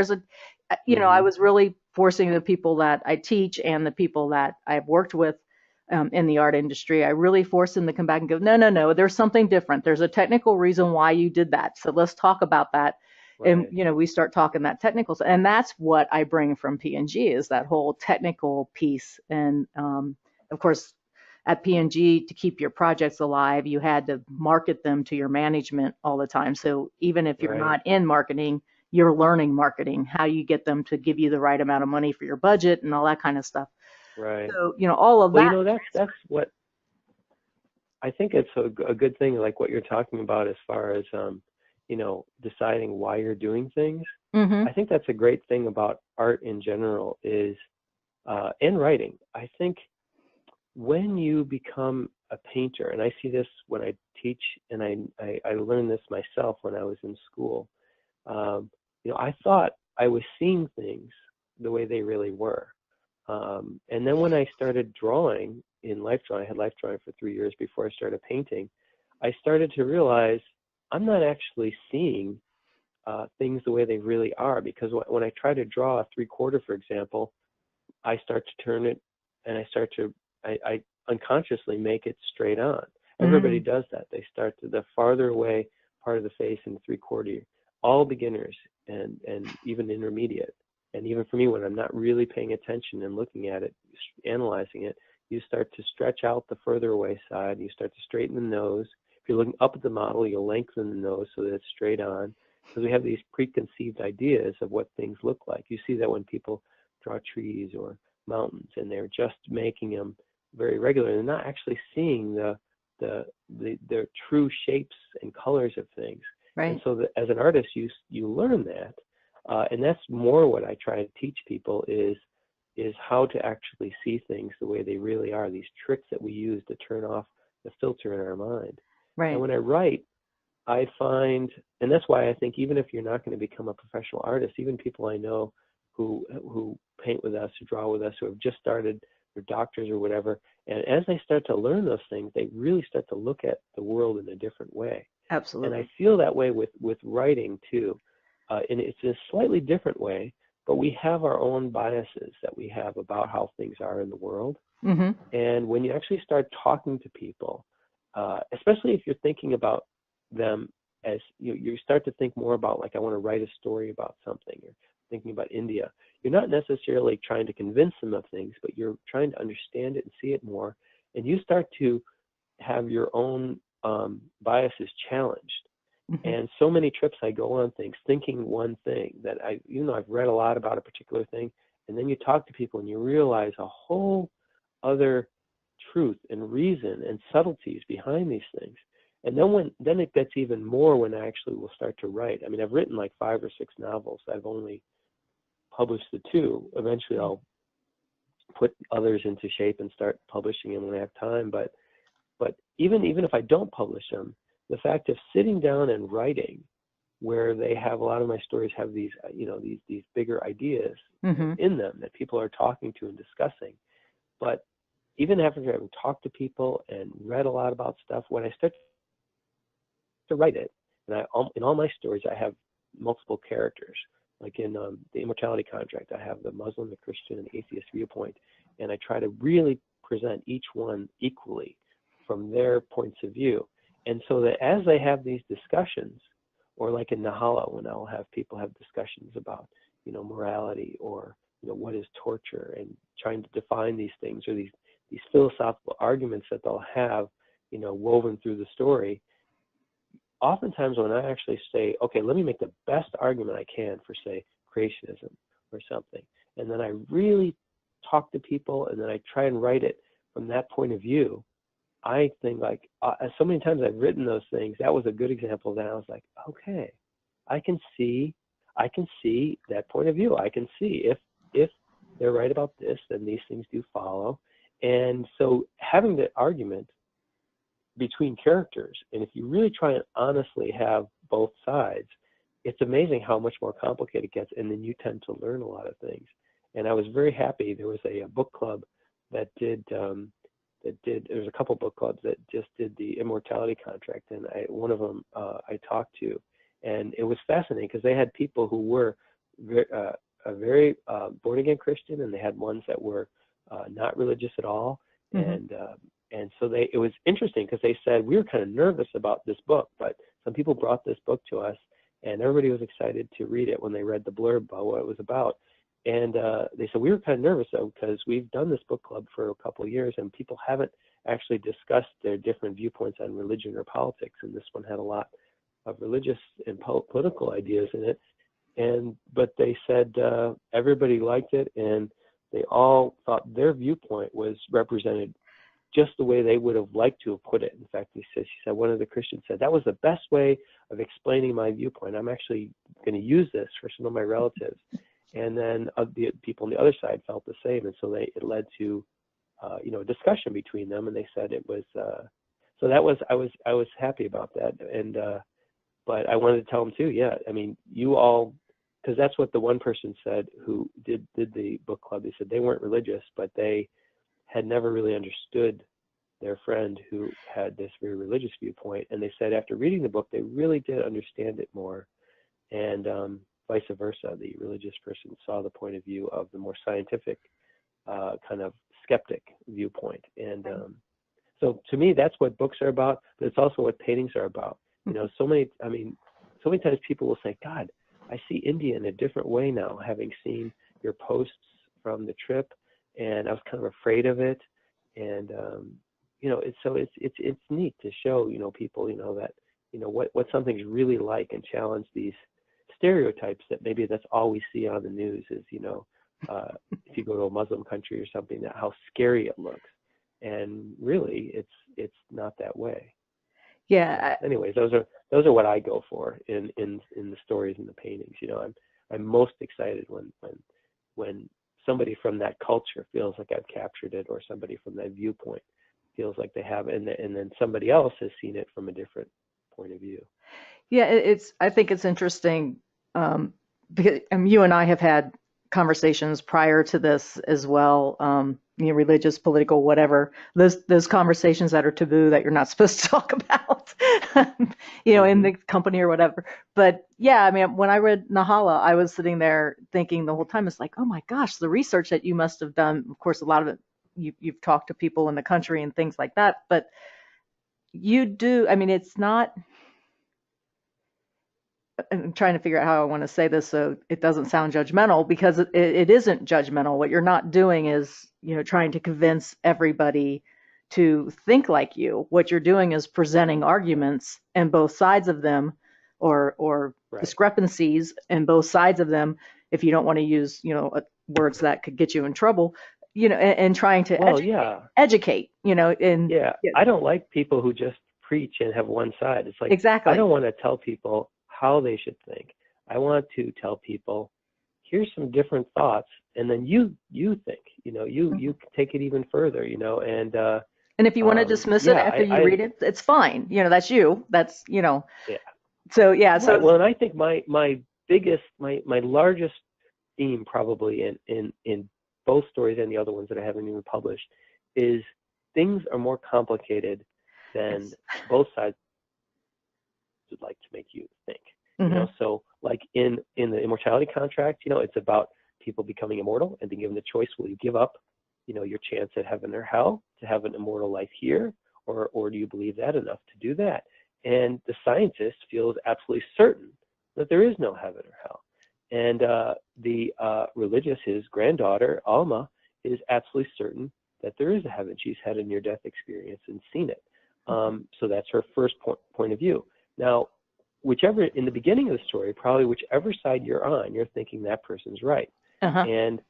Hmm. was really forcing the people that I teach and the people that I've worked with in the art industry. I really forced them to come back and go, no, no, no, there's something different. There's a technical reason why you did that. So let's talk about that. And, Right. we start talking that technical. And that's what I bring from P&G is that whole technical piece. And of course, at P&G, to keep your projects alive, you had to market them to your management all the time. So even if you're Right. not in marketing, you're learning marketing, how you get them to give you the right amount of money for your budget and all that kind of stuff. Right. So, all of Well, that that's what I think it's a good thing, like what you're talking about as far as deciding why you're doing things. hmm I think that's a great thing about art in general is and writing. I think when you become a painter, and I see this when I teach, and I learned this myself when I was in school. I thought I was seeing things the way they really were. And then when I started drawing in life drawing, I had life drawing for 3 years before I started painting. I started to realize I'm not actually seeing things the way they really are, because when I try to draw a three-quarter, for example, I start to turn it, and I unconsciously make it straight on. Everybody Mm, does that. They start to the farther away part of the face in the three-quarter. All beginners and even intermediate. And even for me, when I'm not really paying attention and looking at it, analyzing it, you start to stretch out the further away side. You start to straighten the nose. If you're looking up at the model, you'll lengthen the nose so that it's straight on. Because we have these preconceived ideas of what things look like. You see that when people draw trees or mountains, and they're just making them very regular. They're not actually seeing the true shapes and colors of things. Right. And so as an artist, you learn that, and that's more what I try to teach people is how to actually see things the way they really are. These tricks that we use to turn off the filter in our mind. Right. And when I write, I find, and that's why I think even if you're not going to become a professional artist, even people I know who paint with us, who draw with us, who have just started, they're doctors or whatever, and as they start to learn those things, they really start to look at the world in a different way. Absolutely. And I feel that way with writing too, and it's a slightly different way, but we have our own biases that we have about how things are in the world. Mm-hmm. And when you actually start talking to people, especially if you're thinking about them as you start to think more about, like, I want to write a story about something, or thinking about India, you're not necessarily trying to convince them of things, but you're trying to understand it and see it more, and you start to have your own biases challenged. Mm-hmm. And so many trips I go on things thinking one thing that I've read a lot about a particular thing, and then you talk to people and you realize a whole other truth and reason and subtleties behind these things. And then it gets even more when I actually will start to write. I mean, I've written like 5 or 6 novels. I've only published the 2. Eventually I'll put others into shape and start publishing them when I have time. But even if I don't publish them, the fact of sitting down and writing, where they have a lot of my stories have these these bigger ideas Mm-hmm. in them that people are talking to and discussing. But even after having talked to people and read a lot about stuff, when I start to write it, and in all my stories I have multiple characters. Like in the Immortality Contract, I have the Muslim, the Christian, and the atheist viewpoint, and I try to really present each one equally from their points of view. And so that as they have these discussions, or like in Nahala, when I'll have people have discussions about, morality, or, what is torture, and trying to define these things, or these philosophical arguments that they'll have, woven through the story. Oftentimes when I actually say, okay, let me make the best argument I can for, say, creationism or something, and then I really talk to people, and then I try and write it from that point of view, I think, like, so many times I've written those things, that was a good example. Then I was like, okay, I can see that point of view. I can see if they're right about this, then these things do follow. And so having the argument between characters, and if you really try and honestly have both sides, it's amazing how much more complicated it gets, and then you tend to learn a lot of things. And I was very happy. There was a book club that did there's a couple book clubs that just did the Immortality Contract, and one of them I talked to, and it was fascinating because they had people who were very born again Christian, and they had ones that were not religious at all. Mm-hmm. And so it was interesting because they said, we were kind of nervous about this book, but some people brought this book to us, and everybody was excited to read it when they read the blurb about what it was about. And they said, we were kind of nervous, though, because we've done this book club for a couple of years, and people haven't actually discussed their different viewpoints on religion or politics. And this one had a lot of religious and political ideas in it. But they said everybody liked it, and they all thought their viewpoint was represented just the way they would have liked to have put it. In fact, she said, one of the Christians said, that was the best way of explaining my viewpoint. I'm actually going to use this for some of my relatives. And then the people on the other side felt the same, and so it led to, a discussion between them. And they said it was, so that was I was happy about that. And but I wanted to tell them too, yeah. I mean, you all, because that's what the one person said who did the book club. They said they weren't religious, but they had never really understood their friend who had this very religious viewpoint. And they said after reading the book, they really did understand it more. And vice versa, the religious person saw the point of view of the more scientific kind of skeptic viewpoint. And so to me, that's what books are about, but it's also what paintings are about. So many times people will say, God, I see India in a different way now, having seen your posts from the trip, and I was kind of afraid of it. And it's neat to show people that what something's really like, and challenge these stereotypes that maybe that's all we see on the news is if you go to a Muslim country or something, that how scary it looks, and really it's not that way. Yeah. Anyways, those are what I go for in the stories and the paintings. I'm most excited when somebody from that culture feels like I've captured it, or somebody from that viewpoint feels like they have, and then somebody else has seen it from a different point of view. Yeah, I think it's interesting, because you and I have had conversations prior to this as well, religious, political, whatever. Those conversations that are taboo, that you're not supposed to talk about, in Mm-hmm. the company or whatever. But yeah, I mean, when I read Nahala, I was sitting there thinking the whole time, it's like, oh my gosh, the research that you must have done. Of course, a lot of it, you've talked to people in the country and things like that, but you do. I mean, it's not. I'm trying to figure out how I want to say this so it doesn't sound judgmental, because it isn't judgmental. What you're not doing is, trying to convince everybody to think like you. What you're doing is presenting arguments and both sides of them, or Right. discrepancies in both sides of them. If you don't want to use, words that could get you in trouble, and trying to Well, yeah. educate, and Yeah, yeah, I don't like people who just preach and have one side. It's like, I exactly. don't want to tell people how they should think. I want to tell people, here's some different thoughts, and then you think, you take it even further, and And if you want to dismiss it yeah, after you I read it, it's fine. That's you. yeah, So yeah, so right. Well, and I think my biggest, my largest theme, probably in both stories and the other ones that I haven't even published, is things are more complicated than yes. both sides would like to make you think. Hmm. So like in the immortality contract, it's about people becoming immortal and being given the choice: will you give up, your chance at heaven or hell to have an immortal life here, or do you believe that enough to do that? And the scientist feels absolutely certain that there is no heaven or hell. And the religious, his granddaughter Alma, is absolutely certain that there is a heaven. She's had a near-death experience and seen it. So that's her first point of view. Now, whichever, in the beginning of the story, probably whichever side you're on, you're thinking that person's right. Uh-huh. And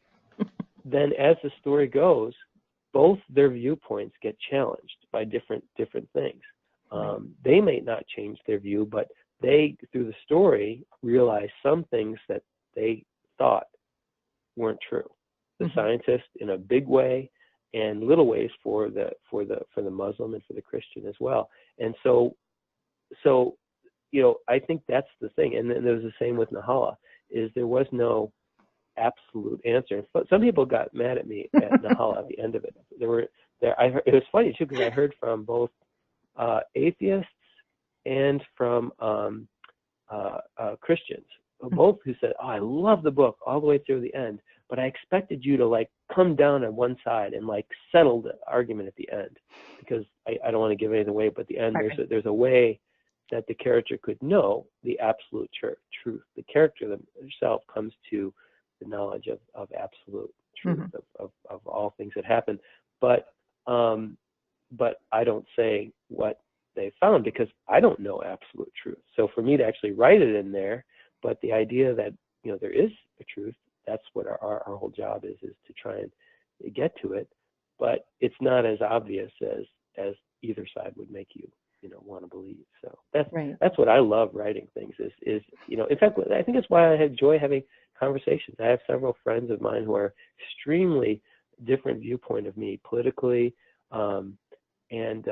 then as the story goes, both their viewpoints get challenged by different things. Right. They may not change their view, but they, through the story, realize some things that they thought weren't true. The Hmm. scientist in a big way, and little ways for the Muslim and for the Christian as well. And so I think that's the thing. And then there was the same with Nahala, is there was no absolute answer. But some people got mad at me at Nahala at the end of it. It was funny too, because I heard from both atheists and from Christians, both, who said, "Oh, I love the book all the way through the end, but I expected you to like come down on one side and like settle the argument at the end, because I don't want to give anything away, but at the end Right. there's a way that the character could know the absolute truth. The character themselves comes to the knowledge of absolute truth Hmm. of all things that happen, but I don't say what they found, because I don't know absolute truth. So for me to actually write it in there, but the idea that there is a truth, that's what our whole job is to try and get to it. But it's not as obvious as either side would make you want to believe. So Right. that's what I love writing things is in fact, I think that's why I enjoy having conversations. I have several friends of mine who are extremely different viewpoint of me politically, and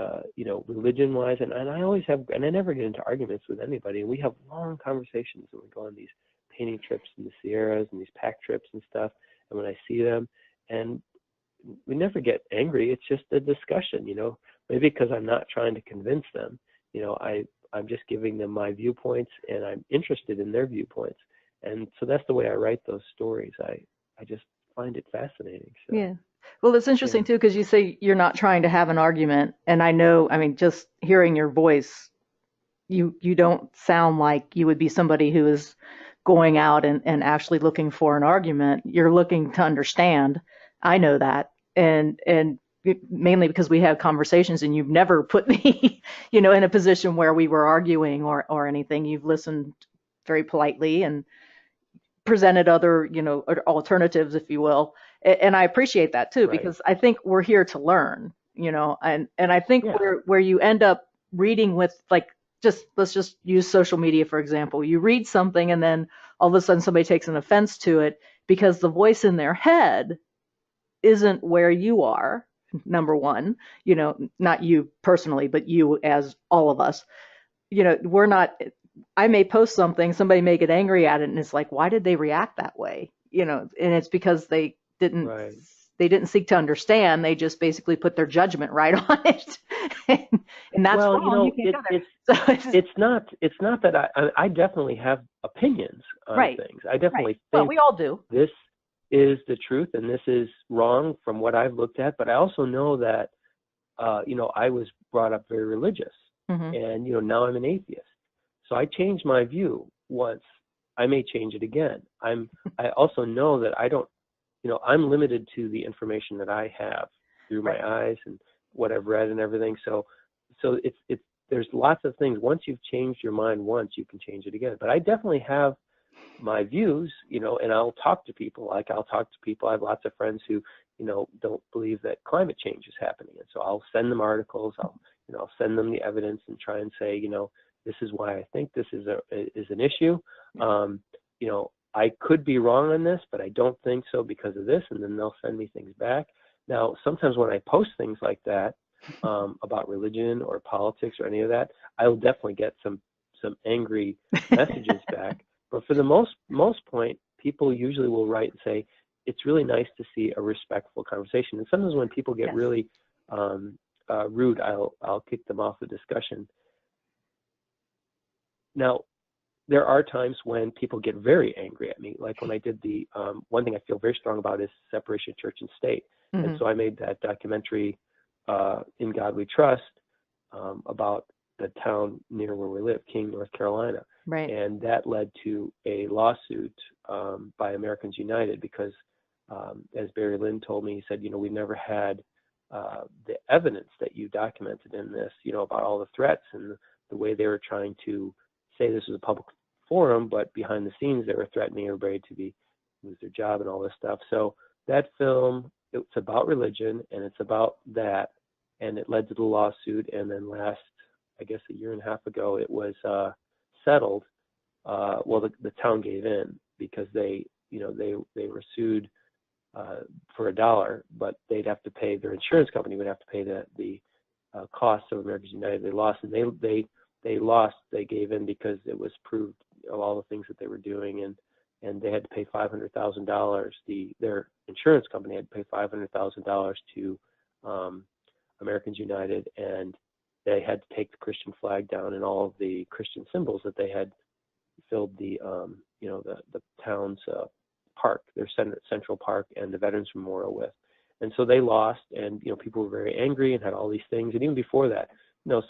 religion wise, and I always have, and I never get into arguments with anybody, and we have long conversations when we go on these painting trips in the Sierras and these pack trips and stuff, and when I see them, and we never get angry. It's just a discussion, maybe because I'm not trying to convince them. I'm just giving them my viewpoints, and I'm interested in their viewpoints, and so that's the way I write those stories. I just find it fascinating. So Yeah. Well, it's yeah. interesting too, because you say you're not trying to have an argument, and I know, I mean, just hearing your voice, you don't sound like you would be somebody who is going out and actually looking for an argument. You're looking to understand. I know that. And mainly because we have conversations and you've never put me, in a position where we were arguing or anything. You've listened very politely and presented other, alternatives, if you will. And I appreciate that too, Right. because I think we're here to learn, and I think Yeah. where you end up reading with, like, let's just use social media, for example. You read something and then all of a sudden somebody takes an offense to it because the voice in their head isn't where you are, number one, not you personally, but you as all of us, we're not, I may post something, somebody may get angry at it, and it's like, why did they react that way? And it's because didn't Right. they didn't seek to understand. They just basically put their judgment right on it. and that's Well, wrong. You can't go there. So it's not that I definitely have opinions on right, things. I right. definitely Well, think we all do. this is the truth and this is wrong from what I've looked at, but I also know that I was brought up very religious, Hmm. and now I'm an atheist. So I changed my view once. I may change it again. I also know that I don't, I'm limited to the information that I have through my Right. eyes and what I've read and everything. So it's there's lots of things. Once you've changed your mind once, you can change it again. But I definitely have my views, and I'll talk to people. Like, I'll talk to people. I have lots of friends who, don't believe that climate change is happening, and so I'll send them articles. I'll send them the evidence and try and say, this is why I think this is an issue. I could be wrong on this, but I don't think so because of this, and then they'll send me things back. Now, sometimes when I post things like that about religion or politics or any of that, I will definitely get some angry messages back. But for the most point, people usually will write and say, it's really nice to see a respectful conversation. And sometimes when people get Yes. really rude, I'll kick them off the discussion. Now, there are times when people get very angry at me. Like when I did the one thing I feel very strong about is separation of church and state. Hmm. And so I made that documentary, In God We Trust, about the town near where we live, King, North Carolina. Right. And that led to a lawsuit by Americans United because, as Barry Lynn told me, he said, we never had the evidence that you documented in this, about all the threats and the way they were trying to say this was a public forum, but behind the scenes they were threatening everybody to lose their job and all this stuff. So that film, it's about religion and it's about that, and it led to the lawsuit. And then I guess a year and a half ago, it was settled. Well, the town gave in because they were sued for $1, but they'd have to pay, their insurance company would have to pay the costs of Americans United. They lost, and they gave in because it was proved of all the things that they were doing, and they had to pay $500,000. Their insurance company had to pay $500,000 to Americans United, and they had to take the Christian flag down and all of the Christian symbols that they had filled the town's park, their central park, and the Veterans Memorial with. And so they lost, and people were very angry and had all these things. And even before that,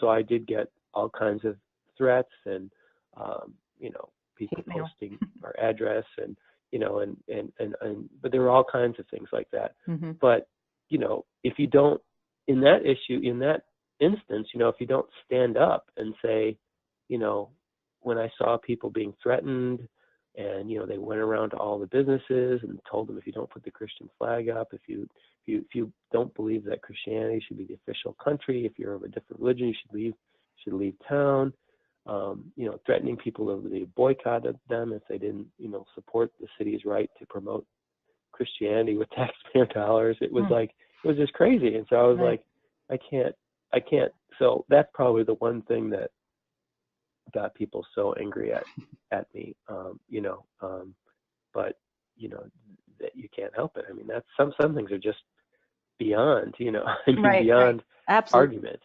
so I did get all kinds of threats and people posting our address and but there were all kinds of things like that. Mm-hmm. But if you don't, in that instance, if you don't stand up and say, when I saw people being threatened and they went around to all the businesses and told them, if you don't put the Christian flag up, if you don't believe that Christianity should be the official country, if you're of a different religion, you should leave town. Threatening people that they boycotted them if they didn't, support the city's right to promote Christianity with taxpayer dollars. It was it was just crazy. And so I was like, I can't. So that's probably the one thing that got people so angry at me, but that you can't help it. I mean, that's some things are just beyond, beyond Absolutely. argument.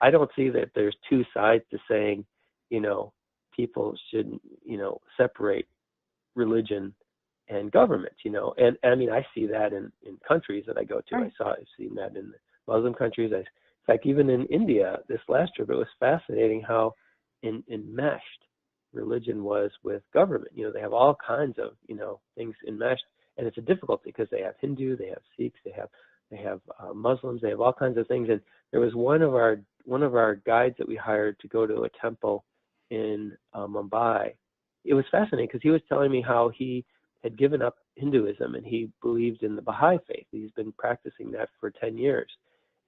I don't see that there's two sides to saying, people shouldn't, separate religion and government, and I mean, I see that in countries that I go to. Right. I've seen that in Muslim countries. In fact, even in India, this last trip, it was fascinating how enmeshed religion was with government. They have all kinds of, things enmeshed, and it's a difficulty because they have Hindu, they have Sikhs, they have Muslims, they have all kinds of things. And there was one of our guides that we hired to go to a temple in Mumbai. It was fascinating because he was telling me how he had given up Hinduism and he believed in the Baha'i faith. He's been practicing that for 10 years.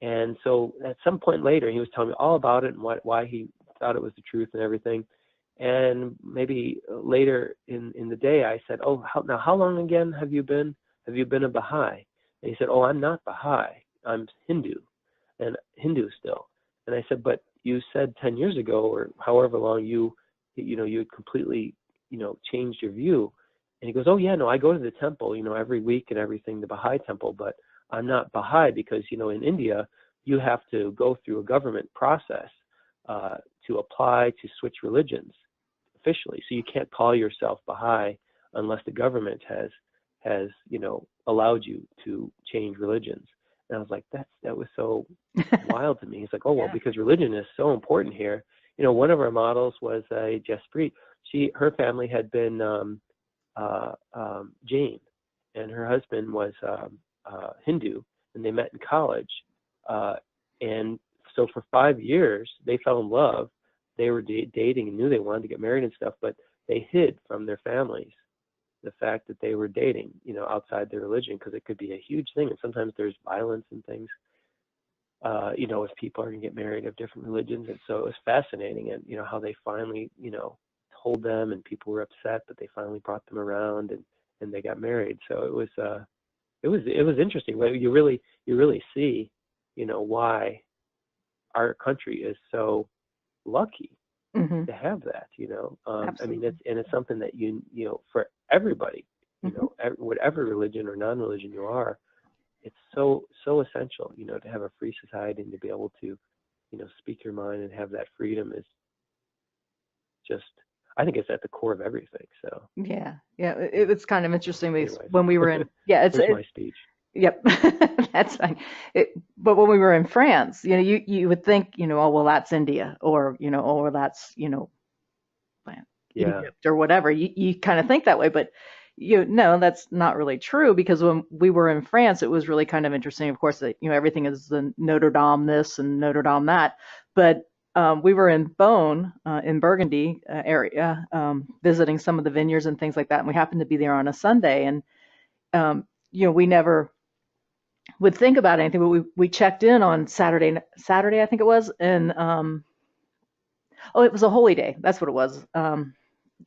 And so at some point later, he was telling me all about it and why he thought it was the truth and everything. And maybe later in the day, I said, "Oh, how long again have you been a Baha'i?" And he said, "Oh, I'm not Baha'i. I'm Hindu, and Hindu still." And I said, "But you said 10 years ago, or however long you had completely, changed your view." And he goes, "Oh yeah, no, I go to the temple, every week and everything, the Baha'i temple, but I'm not Baha'i because, in India, you have to go through a government process to apply to switch religions officially. So you can't call yourself Baha'i unless the government has allowed you to change religions." And I was like, that was so wild to me. He's like, "Oh, well, Yeah. because religion is so important here." One of our models was a Jasprit. Her family had been Jain, and her husband was Hindu, and they met in college. And so for 5 years, they fell in love. They were dating and knew they wanted to get married and stuff, but they hid from their families the fact that they were dating, outside their religion, because it could be a huge thing. And sometimes there's violence and things, if people are going to get married of different religions. And so it was fascinating, and, how they finally, told them, and people were upset, but they finally brought them around and they got married. So it was interesting. Well, you really see, why our country is so lucky Hmm. to have that. I mean, Absolutely. it's something that for everybody, Hmm. whatever religion or non-religion you are, it's so essential, to have a free society and to be able to, speak your mind and have that freedom is just, I think it's at the core of everything. So, Yeah. Yeah. It's kind of interesting because anyways, when we were in, yeah, there's my speech. yep, that's fine. But when we were in France, you would think, oh, well, that's India, or, oh, well, that's, Yeah, Egypt or whatever. You kind of think that way, but no, that's not really true, because when we were in France, it was really kind of interesting. Of course, that, everything is the Notre Dame this and Notre Dame that, but we were in Beaune, in Burgundy area, visiting some of the vineyards and things like that, and we happened to be there on a Sunday, and we never would think about anything, but we checked in on Saturday, I think it was, and oh, it was a holy day. That's what it was.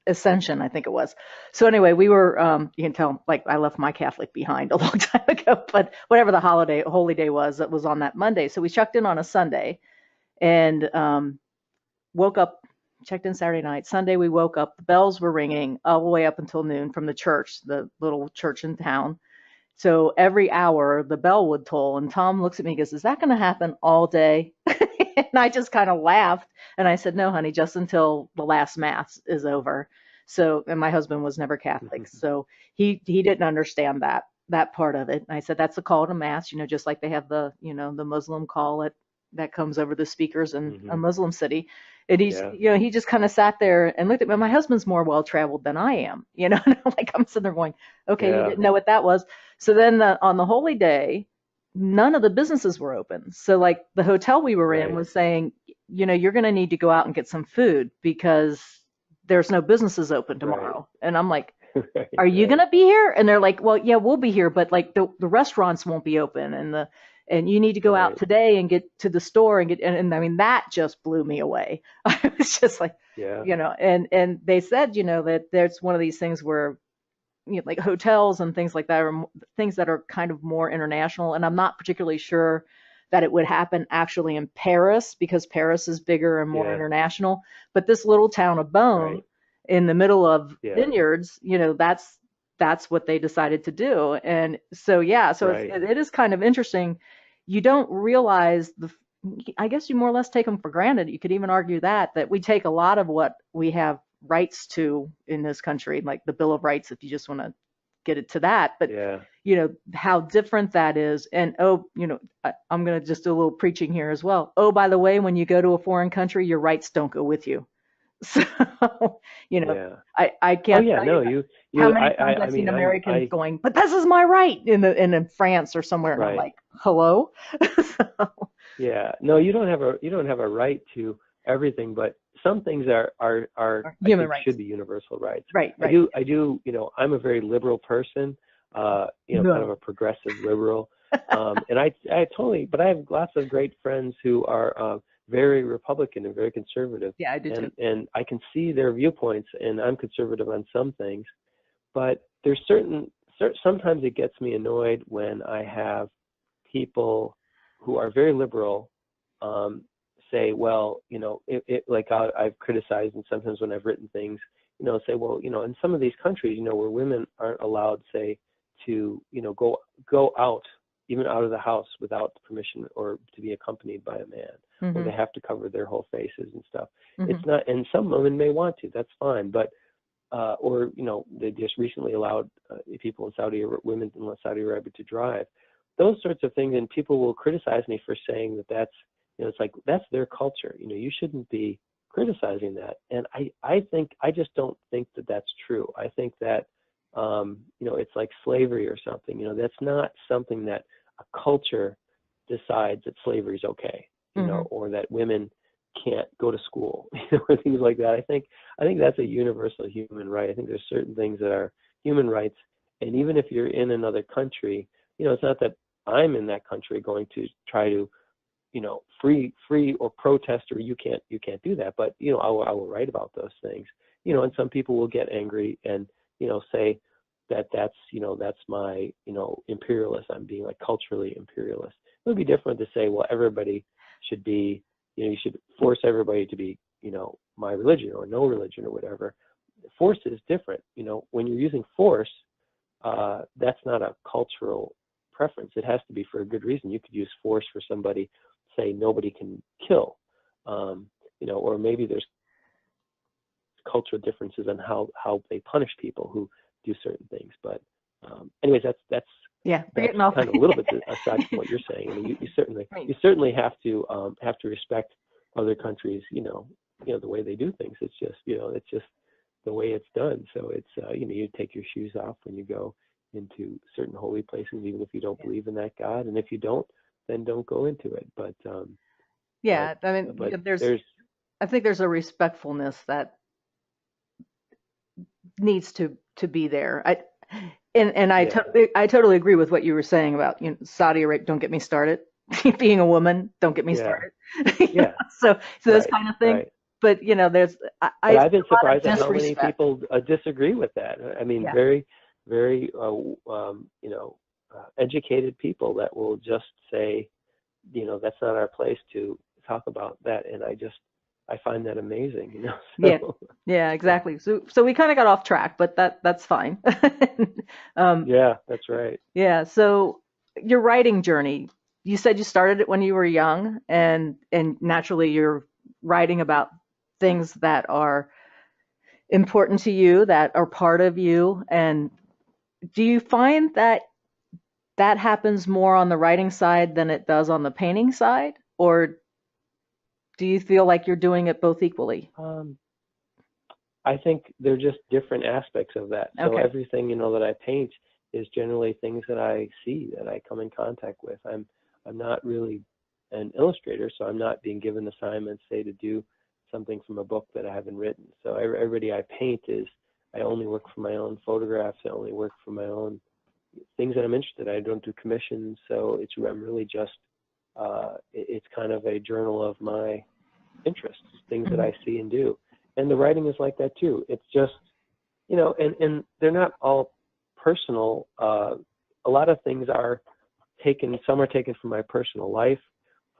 Ascension, I think it was. So anyway, we were, you can tell, like, I left my Catholic behind a long time ago, but whatever the holy day was, that was on that Monday. So we checked in on a Sunday, and woke up, checked in Saturday night. Sunday, we woke up, the bells were ringing all the way up until noon from the church, the little church in town. So every hour the bell would toll, and Tom looks at me and goes, "Is that going to happen all day?" And I just kind of laughed, and I said, "No, honey, just until the last mass is over." So, and my husband was never Catholic, so he didn't understand that part of it. And I said, "That's a call to mass, just like they have the Muslim call that comes over the speakers in a hmm Muslim city." And yeah, he just kind of sat there and looked at me. My husband's more well traveled than I am, and like I'm sitting there going, "Okay, you yeah, didn't know what that was." So then on the holy day, none of the businesses were open. So like the hotel we were in right, was saying, "You're going to need to go out and get some food because there's no businesses open right, tomorrow." And I'm like, right, "Are you going right, to be here?" And they're like, "Well, yeah, we'll be here, but like the restaurants won't be open, and you need to go out right, today and get to the store and get." And I mean, that just blew me away. I was just like, yeah, and they said, that there's one of these things where, like hotels and things like that are things that are kind of more international. And I'm not particularly sure that it would happen actually in Paris, because Paris is bigger and more yeah, international. But this little town of Beaune right, in the middle of yeah, vineyards, that's what they decided to do. And so, yeah, so right, it is kind of interesting. You don't realize I guess you more or less take them for granted. You could even argue that we take a lot of what we have rights to in this country, like the Bill of Rights, if you just want to get it to that. But yeah, how different that is. And oh, I'm going to just do a little preaching here as well. Oh, by the way, when you go to a foreign country, your rights don't go with you. So, you know, Yeah. I Oh can't yeah, tell you no, how you, many times I I've seen mean, Americans going, but this is my right in France or somewhere. And I'm right. like, hello? So, Yeah. No, you don't have a right to everything, but some things are, I human think should rights. be universal rights. Right, right. I do, I'm a very liberal person, kind of No. a progressive liberal. And I totally, but I have lots of great friends who are, very Republican and very conservative, Yeah, I do too. and I can see their viewpoints, and I'm conservative on some things, but there's sometimes it gets me annoyed when I have people who are very liberal, um, say, well, like I've criticized, and sometimes when I've written things, say, well, in some of these countries, where women aren't allowed, say, to, go out, even out of the house without permission or to be accompanied by a man, or Hmm. they have to cover their whole faces and stuff. It's Hmm. not, and some women may want to, that's fine, but or they just recently allowed people in women in Saudi Arabia to drive. Those sorts of things, and people will criticize me for saying that that's, it's like that's their culture. You shouldn't be criticizing that. And I just don't think that that's true. I think that it's like slavery or something. That's not something that a culture decides that slavery is okay. Hmm. Or that women can't go to school, or things like that. I think that's a universal human right. I think there's certain things that are human rights, and even if you're in another country, it's not that I'm in that country going to try to, free or protest, or you can't do that. But I will write about those things, and some people will get angry and say that that's my imperialist. I'm being like culturally imperialist. It would be different to say, well, everybody should be, you should force everybody to be, my religion or no religion or whatever. Force is different. When you're using force, that's not a cultural preference. It has to be for a good reason. You could use force for somebody, say nobody can kill, or maybe there's cultural differences on how they punish people who do certain things. But anyways, Yeah, we're that's getting off. kind of a little bit aside from what you're saying. I mean, I mean, you certainly have to respect other countries, the way they do things. It's just the way it's done. So it's you take your shoes off when you go into certain holy places, even if you don't yeah. believe in that God. And if you don't, then don't go into it. But Yeah, I mean, but there's, there's I think there's a respectfulness that needs to be there. And yeah, I totally agree with what you were saying about, Saudi Arabia. Don't get me started. Being a woman, don't get me yeah, started. You know, yeah, so this right, kind of thing. right. But there's I But see I've been a lot of surprised at how many disrespect. people disagree with that. I mean, Yeah, very, very, educated people that will just say, that's not our place to talk about that. And I find that amazing. yeah, So, yeah, exactly. So we kind of got off track, but that's fine. um, yeah, that's right. yeah. So your writing journey, you said you started it when you were young, and naturally you're writing about things that are important to you, that are part of you. And do you find that that happens more on the writing side than it does on the painting side? Or do you feel like you're doing it both equally? Um, I think they're just different aspects of that. So Okay. everything, that I paint is generally things that I see, that I come in contact with. I'm not really an illustrator, so I'm not being given assignments, say, to do something from a book that I haven't written. So everybody I paint is, I only work for my own photographs. I only work for my own things that I'm interested in. I don't do commissions, so I'm really just, it's kind of a journal of my interests, things that Hmm. I see and do. And the writing is like that too. It's just, and they're not all personal. A lot of things are taken, some are taken from my personal life.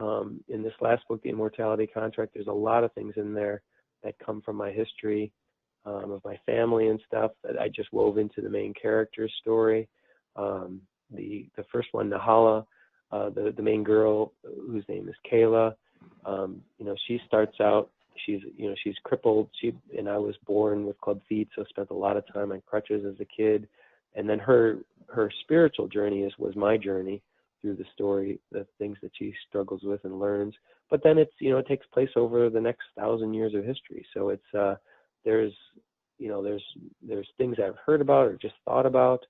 In this last book, The Immortality Contract, there's a lot of things in there that come from my history, of my family and stuff, that I just wove into the main character's story. Um, the first one, Nahala, the main girl, whose name is Kayla, she starts out, she's crippled. And I was born with club feet, so spent a lot of time on crutches as a kid. And then her spiritual journey was my journey through the story, the things that she struggles with and learns. But then it's, it takes place over the next 1,000 years of history. So it's, there's, there's things I've heard about or just thought about.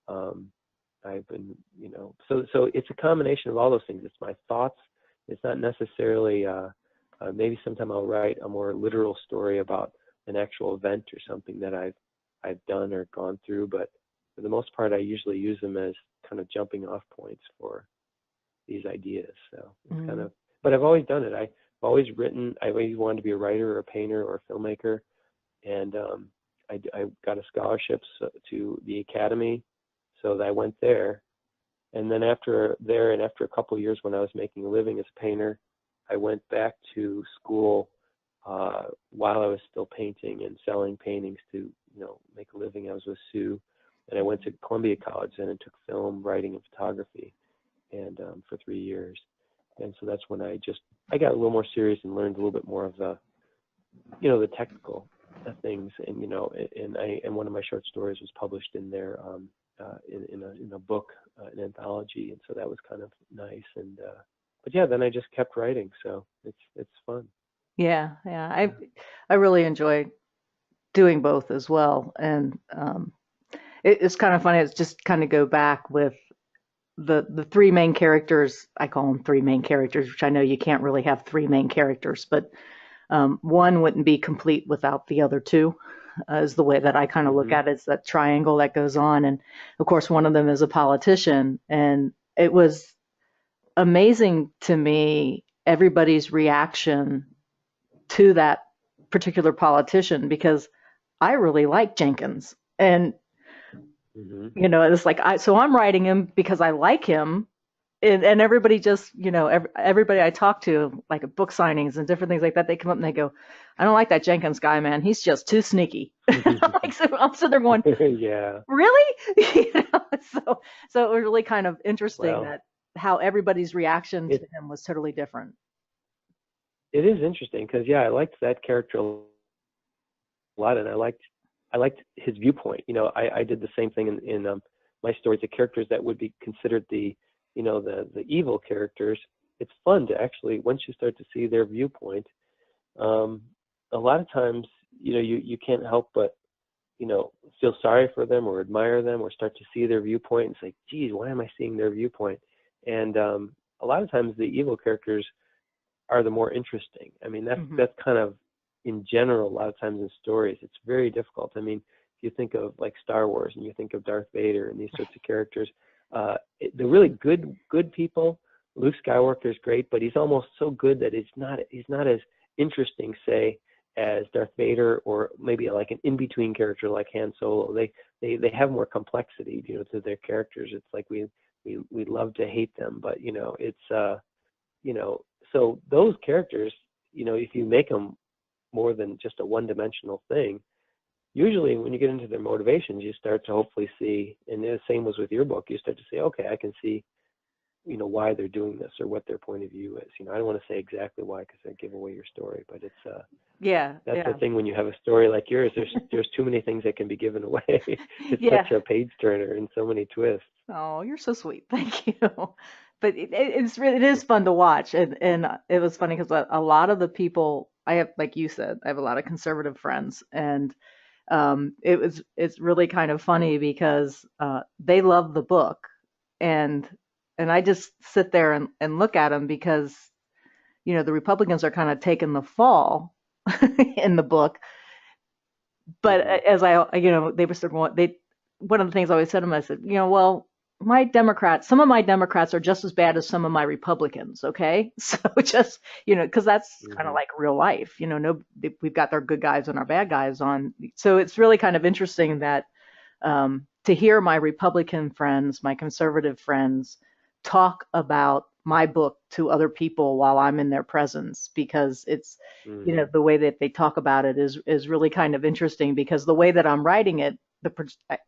I've been, so it's a combination of all those things. It's my thoughts. It's not necessarily, maybe sometime I'll write a more literal story about an actual event or something that I've done or gone through. But for the most part, I usually use them as kind of jumping off points for these ideas. So it's kind of, but I've always done it. I've always written. I always wanted to be a writer or a painter or a filmmaker. And I got a scholarship to the academy, so that I went there. And then after a couple of years when I was making a living as a painter, I went back to school while I was still painting and selling paintings to make a living. I was with Sue, and I went to Columbia College then and took film, writing, and photography, and for 3 years. And so that's when I got a little more serious and learned a little bit more of the technical things. And one of my short stories was published in there in a book, an anthology, and so that was kind of nice. And but yeah, then I just kept writing, so it's fun. Yeah, yeah. I really enjoy doing both as well. And it's kind of funny. It's just kind of go back with the three main characters. I call them three main characters, which I know you can't really have three main characters, but one wouldn't be complete without the other two, is the way that I kind of look at it. It's that triangle that goes on. And of course, one of them is a politician. And it was amazing to me, everybody's reaction to that particular politician, because I really like Jenkins. And, it's like, so I'm writing him because I like him. And everybody just, everybody I talk to, like at book signings and different things like that, they come up and they go, I don't like that Jenkins guy, man. He's just too sneaky. So I'm sitting there going, yeah, really? So it was really kind of interesting that how everybody's reaction to him was totally different. It is interesting because, I liked that character a lot, and I liked his viewpoint. I did the same thing in my stories. The characters that would be considered the evil characters, it's fun to actually, once you start to see their viewpoint, a lot of times, you can't help but, feel sorry for them or admire them or start to see their viewpoint and say, geez, why am I seeing their viewpoint? And a lot of times the evil characters are the more interesting. I mean, that's kind of, in general, a lot of times in stories, it's very difficult. I mean, if you think of like Star Wars and you think of Darth Vader and these sorts of characters, the really good people, Luke Skywalker is great, but he's almost so good that he's not as interesting, say, as Darth Vader, or maybe like an in-between character like Han Solo. They have more complexity, to their characters. It's like we love to hate them, but it's so those characters, if you make them more than just a one-dimensional thing, usually when you get into their motivations, you start to hopefully see, and the same was with your book, you start to say, okay, I can see, why they're doing this or what their point of view is. I don't want to say exactly why because I give away your story, but it's that's the thing when you have a story like yours. There's too many things that can be given away. It's such a page turner and so many twists. Oh, you're so sweet. Thank you. But it is fun to watch, and it was funny because a lot of the people I have, like you said, I have a lot of conservative friends, and it's really kind of funny because they love the book, and I just sit there and look at them because the Republicans are kind of taking the fall in the book. But as they were sort of one of the things I always said to them, I said, well, some of my Democrats are just as bad as some of my Republicans. Okay. So just, cause that's kind of like real life, we've got our good guys and our bad guys on. So it's really kind of interesting that, to hear my Republican friends, my conservative friends talk about my book to other people while I'm in their presence, because it's, the way that they talk about it is really kind of interesting, because the way that I'm writing it,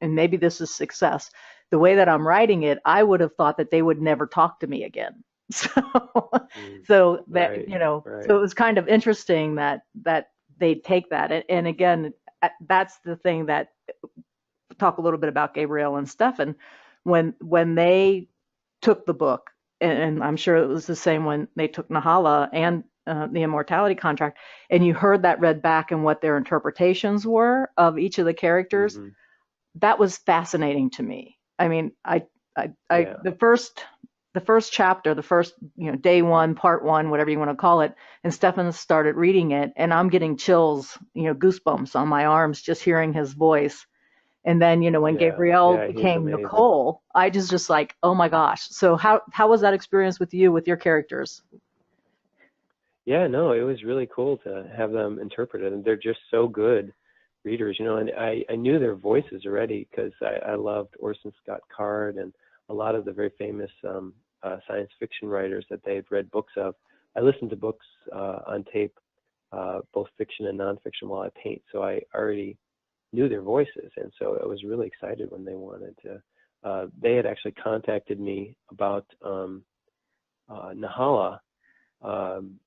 and maybe this is success, the way that I'm writing it, I would have thought that they would never talk to me again. So that, right. so it was kind of interesting that they take that. And again, that's the thing that talk a little bit about Gabriel and Stefan, when they took the book, and I'm sure it was the same when they took Nahala and the Immortality Contract, and you heard that read back and what their interpretations were of each of the characters. Hmm. That was fascinating to me. I mean, Yeah. the first chapter, the first, day one, part one, whatever you want to call it, and Stefan started reading it, and I'm getting chills, goosebumps on my arms just hearing his voice. And then, when Yeah. Gabrielle Yeah. He's became amazing. Nicole, I just like, oh my gosh. So how was that experience with you with your characters? Yeah. No, it was really cool to have them interpret it, and they're just so good readers, and I knew their voices already because I loved Orson Scott Card and a lot of the very famous science fiction writers that they'd read books of. I listened to books on tape, both fiction and nonfiction, while I paint, so I already knew their voices, and so I was really excited when they wanted to. They had actually contacted me about Nahala um,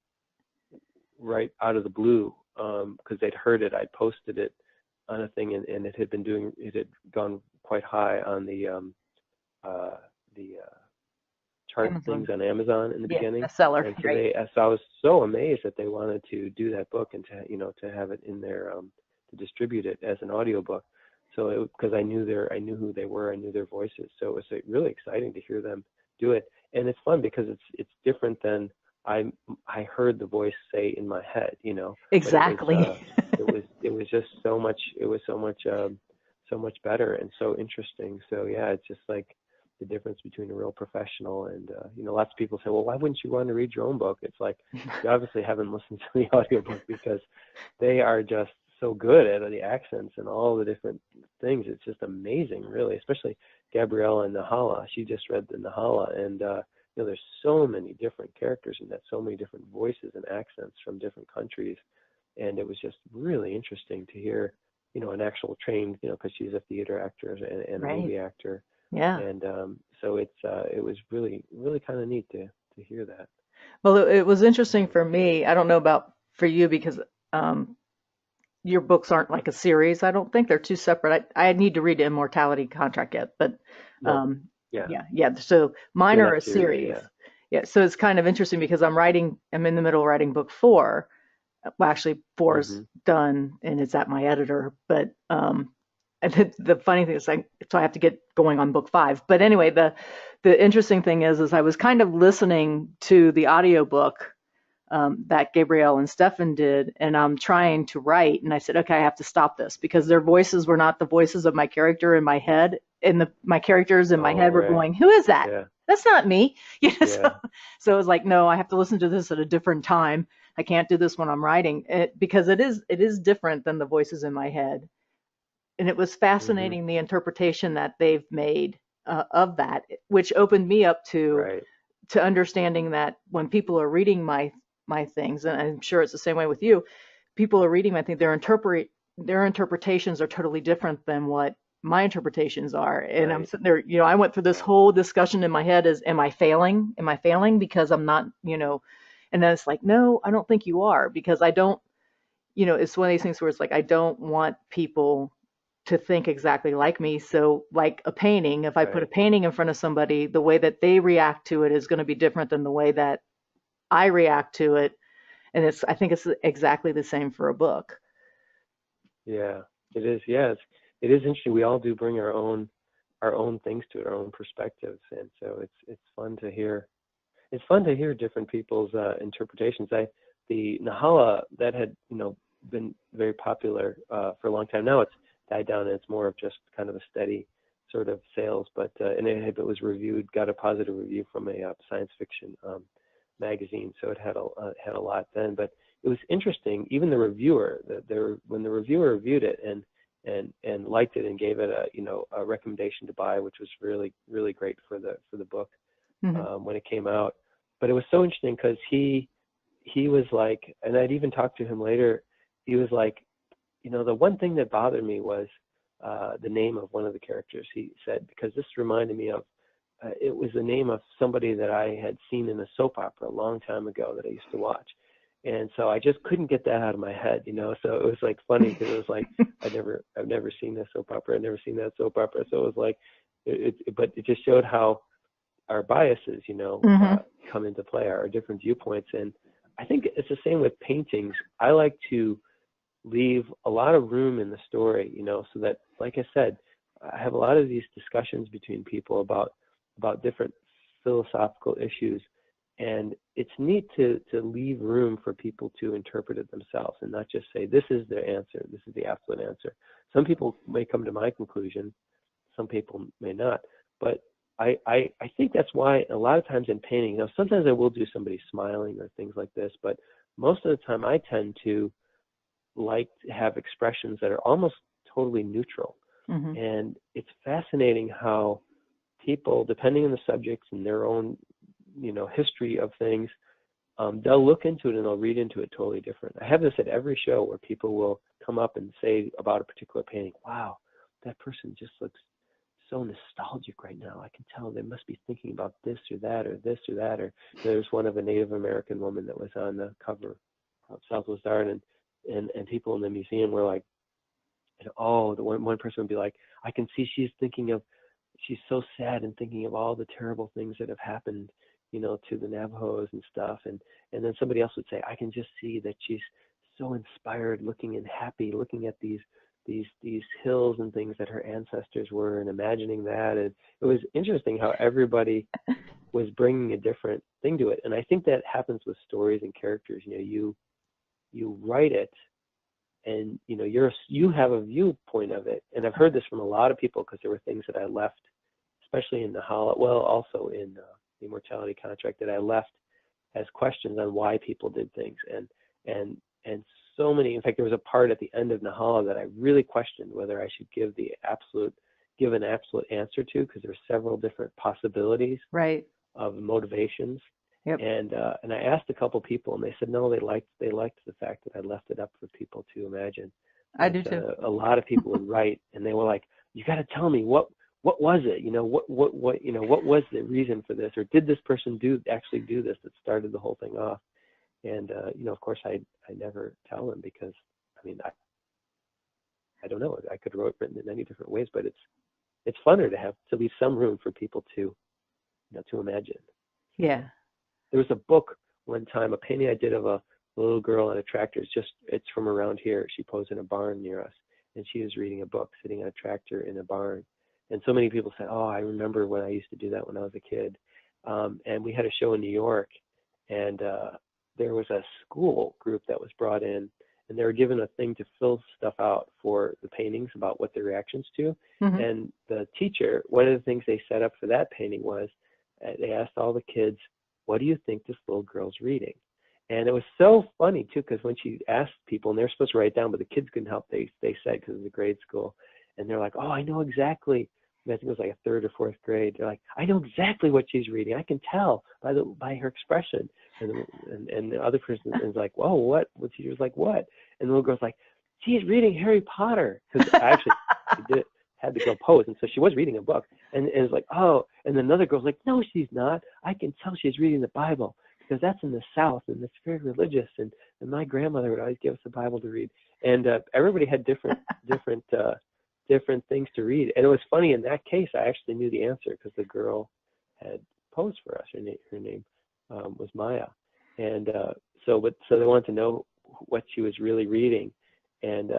right out of the blue because they'd heard it. I'd posted it on a thing, and it had gone quite high on uh, the chart things Amazon. on Amazon in the Yeah, beginning. bestseller, And so right? so I was so amazed that they wanted to do that book and to have it in their to distribute it as an audiobook. So because I I knew who they were, I knew their voices. So it was really exciting to hear them do it. And it's fun because it's different than I heard the voice say in my head, but Exactly. it was just so much better and so interesting. So yeah, it's just like the difference between a real professional and lots of people say, well, why wouldn't you want to read your own book? It's like you obviously haven't listened to the audiobook because they are just so good at the accents and all the different things. It's just amazing, really, especially Gabrielle and Nahala. She just read the Nahala, and there's so many different characters in that, so many different voices and accents from different countries, and it was just really interesting to hear, an actual trained, because she's a theater actor and a Right. movie actor, Yeah. and so it was really really kind of neat to hear that. Well, it was interesting So for me. I don't know about for you because um, your books aren't like a series. I don't think they're two separate. I need to read Immortality Contract yet, but no, um, yeah, yeah. So mine they're are not a series, series. yeah. Yeah. So it's kind of interesting because I'm in the middle of writing book four. Well, actually, four's Mhm. done and it's at my editor. But and the funny thing is, so I have to get going on book five. But anyway, the interesting thing is I was kind of listening to the audiobook that Gabrielle and Stefan did, and I'm trying to write, and I said, okay, I have to stop this because their voices were not the voices of my character in my head, and my characters in my Oh, head were right. going, who is that? Yeah, That's not me. yeah. So it was like, no, I have to listen to this at a different time. I can't do this when I'm writing it because it is different than the voices in my head. And it was Mhm. fascinating the interpretation that they've made of that, which opened me up Right. to understanding that when people are reading my things, and I'm sure it's the same way with you, people are reading my thing, their interpretations are totally different than what my interpretations are. And I'm Right. sitting there, I went through this Right. whole discussion in my head is, am I failing? Am I failing because I'm not, and then it's like, no, I don't think you are because I don't, it's one of these things where it's like, I don't want people to think exactly like me. So, like a painting, if I put a Right. painting in front of somebody, the way that they react to it is going to be different than the way that I react to it. And I think it's exactly the same for a book. Yeah. It is. Yeah. It is interesting. We all do bring our own things to it, our own perspectives, and so it's fun to hear. It's fun to hear different people's interpretations. The Nahala that had been very popular for a long time. Now it's died down and it's more of just kind of a steady sort of sales. But it was reviewed, got a positive review from a science fiction magazine, so it had a lot then. But it was interesting. Even the reviewer, when the reviewer reviewed it and liked it and gave it a recommendation to buy, which was really really great for the book Hmm. when it came out. But it was so interesting because he was like, and I'd even talked to him later. He was like, the one thing that bothered me was the name of one of the characters. He said because this reminded me of it was the name of somebody that I had seen in a soap opera a long time ago that I used to watch. And so I just couldn't get that out of my head, So it was like funny because it was like I've never seen this soap opera, I've never seen that soap opera. So it was like, but it just showed how our biases, Hmm. come into play, our different viewpoints. And I think it's the same with paintings. I like to leave a lot of room in the story, so that, like I said, I have a lot of these discussions between people about different philosophical issues, and it's neat to leave room for people to interpret it themselves and not just say this is the answer, this is the absolute answer. Some people may come to my conclusion, some people may not, but I think that's why a lot of times in painting, sometimes I will do somebody smiling or things like this, but most of the time I tend to like to have expressions that are almost totally neutral. Hmm. And it's fascinating how people, depending on the subjects and their own, history of things, they'll look into it and they'll read into it totally different. I have this at every show where people will come up and say about a particular painting, wow, that person just looks so nostalgic right now. I can tell they must be thinking about this or that or this or that. Or there's one of a Native American woman that was on the cover of Southwest Art, and people in the museum were like, the one person would be like, I can see she's so sad and thinking of all the terrible things that have happened, to the Navajos and stuff. And then somebody else would say, I can just see that she's so inspired, looking and happy, looking at these hills and things that her ancestors were, and imagining that. And it was interesting how everybody was bringing a different thing to it. And I think that happens with stories and characters. You write it, and you have a viewpoint of it. And I've heard this from a lot of people, because there were things that I left, especially in the also in the Immortality Contract, that I left as questions on why people did things. And so many, in fact, there was a part at the end of Nahala that I really questioned whether I should give an absolute answer to, because there were several different possibilities Right. of motivations. Yep. And I asked a couple people, and they said no, they liked the fact that I left it up for people to imagine. I But do too. a lot of people would write, and they were like, "You got to tell me what was it? What was the reason for this, or did this person actually do this that started the whole thing off?" And of course, I never tell them, because I mean I don't know. I could have written it in many different ways, but it's funner to leave some room for people to to imagine. So, Yeah. there was a book one time, a painting I did of a little girl on a tractor. It's from around here. She posed in a barn near us, and she was reading a book sitting on a tractor in a barn. And so many people said, "Oh, I remember when I used to do that when I was a kid." And we had a show in New York, and there was a school group that was brought in, and they were given a thing to fill stuff out for the paintings about what their reactions to. Hmm. And the teacher, one of the things they set up for that painting was they asked all the kids, what do you think this little girl's reading? And it was so funny too, because when she asked people, and they're supposed to write down, but the kids couldn't help, they said, because it was a grade school, and they're like, oh, I know exactly. I think it was like a third or fourth grade. They're like, I know exactly what she's reading. I can tell by her expression. And the other person is like, whoa, what? The teacher's like, what? And the little girl's like, she's reading Harry Potter, because actually had the girl pose, and so she was reading a book, and it's like, oh, and then another girl's like, no, she's not. I can tell she's reading the Bible, because that's in the South, and it's very religious, and my grandmother would always give us the Bible to read. And everybody had different things to read. And it was funny, in that case, I actually knew the answer, because the girl had posed for us. Her name was Maya. And so they wanted to know what she was really reading. And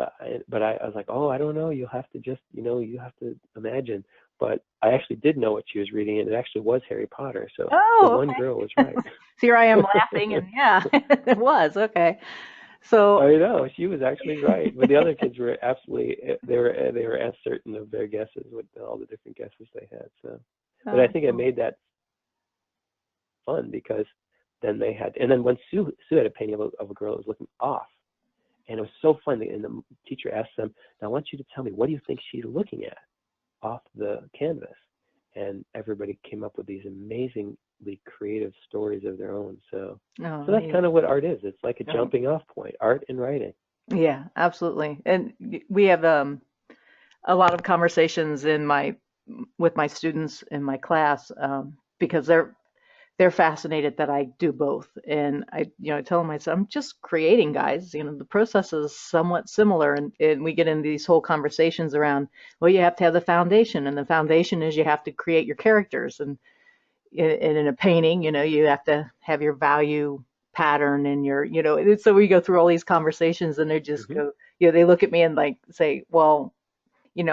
but I was like, oh, I don't know. You'll have to just, you have to imagine. But I actually did know what she was reading, and it actually was Harry Potter. So the Oh, one girl was right. okay. Here I am laughing, and yeah, it was okay. So, I know she was actually right, but the other kids were absolutely, they were as certain of their guesses with all the different guesses they had. So, but I think it cool. made that fun, because then and then when Sue had a painting of a girl that was looking off, and it was so fun. And the teacher asked them, "Now I want you to tell me, what do you think she's looking at off the canvas?" And everybody came up with these amazingly creative stories of their own. So Oh, that's neat. kind of what art is. It's like a Right. jumping off point, art and writing. Yeah, absolutely. And we have a lot of conversations with my students in my class, because they're fascinated that I do both. And I tell them, I said, I'm just creating, guys. The process is somewhat similar. And we get into these whole conversations around, well, you have to have the foundation. And the foundation is you have to create your characters. And in a painting, you have to have your value pattern and your, so we go through all these conversations and they just Hmm. go, they look at me and like say, well,